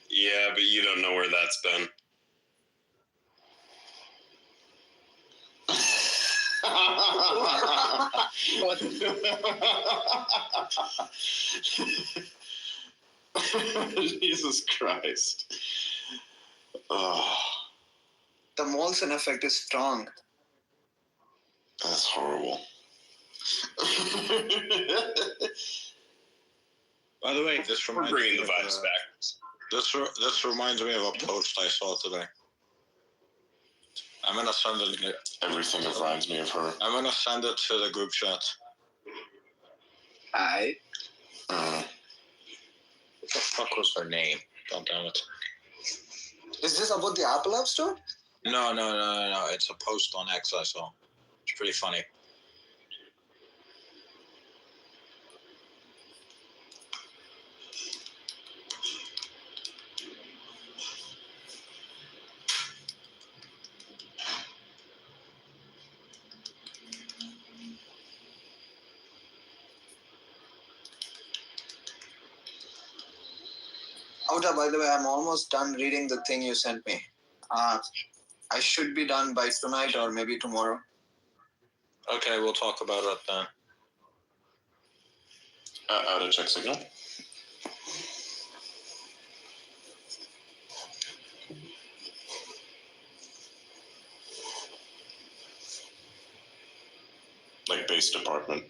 Yeah, but you don't know where that's been. What? Jesus Christ. Oh, The Molson effect is strong. that's horrible. By the way, this We're reminds bringing me the of, vibes back. This reminds me of a post I saw today. I'm gonna send it. Everything reminds me of her. I'm gonna send it to the group chat. I. Uh, What the fuck was her name? God damn it. Is this about the Apple App Store? No. It's a post on X I saw. It's pretty funny. Outa, by the way, I'm almost done reading the thing you sent me. I should be done by tonight or maybe tomorrow. Okay, we'll talk about it then. out of check signal. Like base department.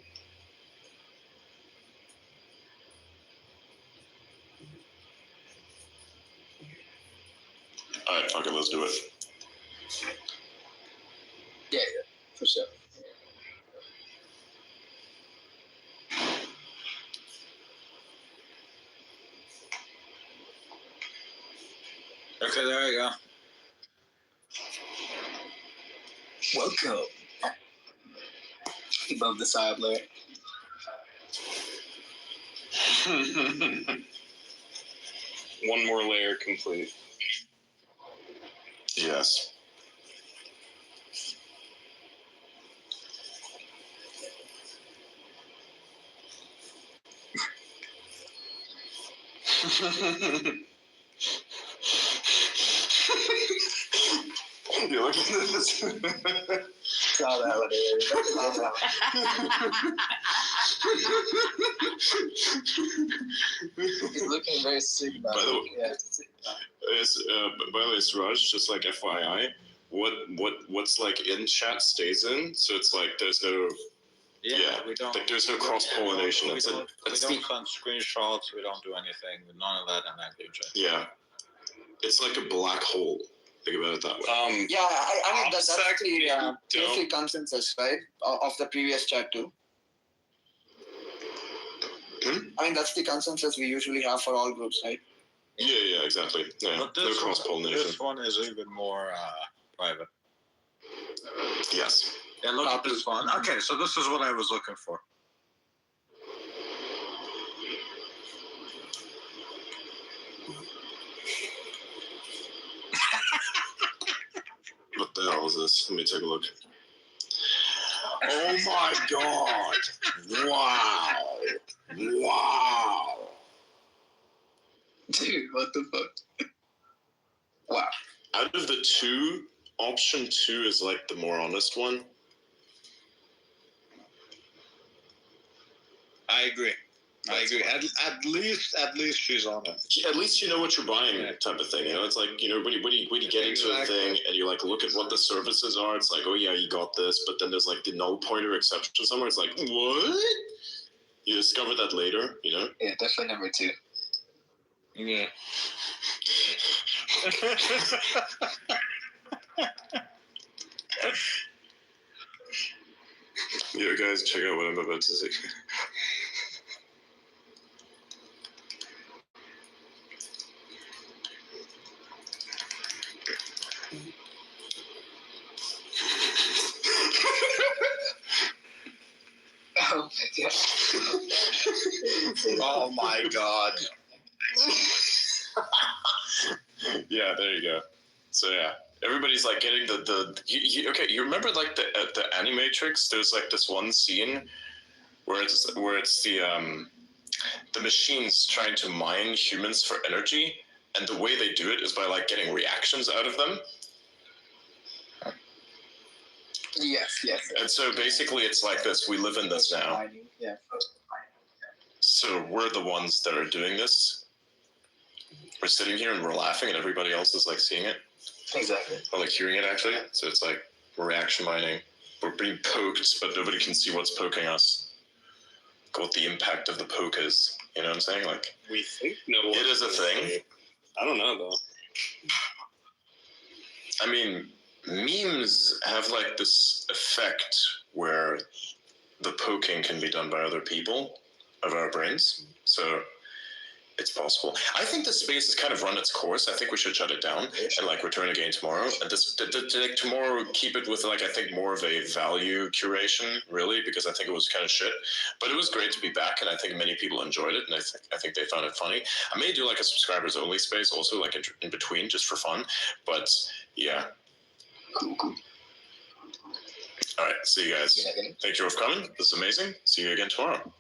Alright, fuck it, let's do it. Yeah, for sure. Okay, there you go. Welcome. Above the side layer. One more layer complete. Yes. You're looking at this. Saw that one. He's looking very sick about By the it. way- Yeah. By the way, Suraj, just like FYI, what's like in chat stays in, so it's like there's no Yeah, we don't. like there's no cross pollination. We It's don't it's send screenshots. We don't do anything. None of that in that group chat. yeah, it's like a black hole. Think about it that way. Yeah, I mean, that's Obsec, the don't. basic consensus, right? Of the previous chat too. I mean, that's the consensus we usually have for all groups, right? Yeah, exactly. Yeah, But no cross pollination. this one is even more private. Yes. Yeah, look at this one. Okay, so this is what I was looking for. What the hell is this? Let me take a look. Oh my god! Wow! Wow! Dude, what the fuck? Wow. Out of the two, option 2 is like the more honest one. I agree. At least she's on it. At least you know what you're buying, type of thing. You know, it's like, you know, when you get into a thing and you like look at what the services are, it's like, oh yeah, you got this, but then there's like the null pointer exception somewhere. It's like, what? You discover that later, you know? Yeah, definitely number 2. Yeah. Yo, guys, check out what I'm about to say. Oh my god. Oh my god. Yeah, there you go. So yeah, everybody's like getting okay. You remember like the Animatrix? There's like this one scene where it's the machines trying to mine humans for energy, and the way they do it is by like getting reactions out of them. Yes. And so basically, it's like this. We live in this now. Yeah. So we're the ones that are doing this. We're sitting here and we're laughing, and everybody else is like seeing it, Exactly. or like hearing it actually. So it's like we're reaction mining. We're being poked, but nobody can see what's poking us. What the impact of the poke is. You know what I'm saying? Like We think no one. it is a thing. I don't know though. I mean, memes have like this effect where the poking can be done by other people of our brains. So it's possible. I think the space has kind of run its course. I think we should shut it down and like return again tomorrow. And this like tomorrow, keep it with like I think more of a value curation, really, because I think it was kind of shit. But it was great to be back, and I think many people enjoyed it, and I think they found it funny. I may do like a subscribers only space also, like in between, just for fun. But yeah. Cool. All right, see you guys. Thank you for coming. This is amazing. See you again tomorrow.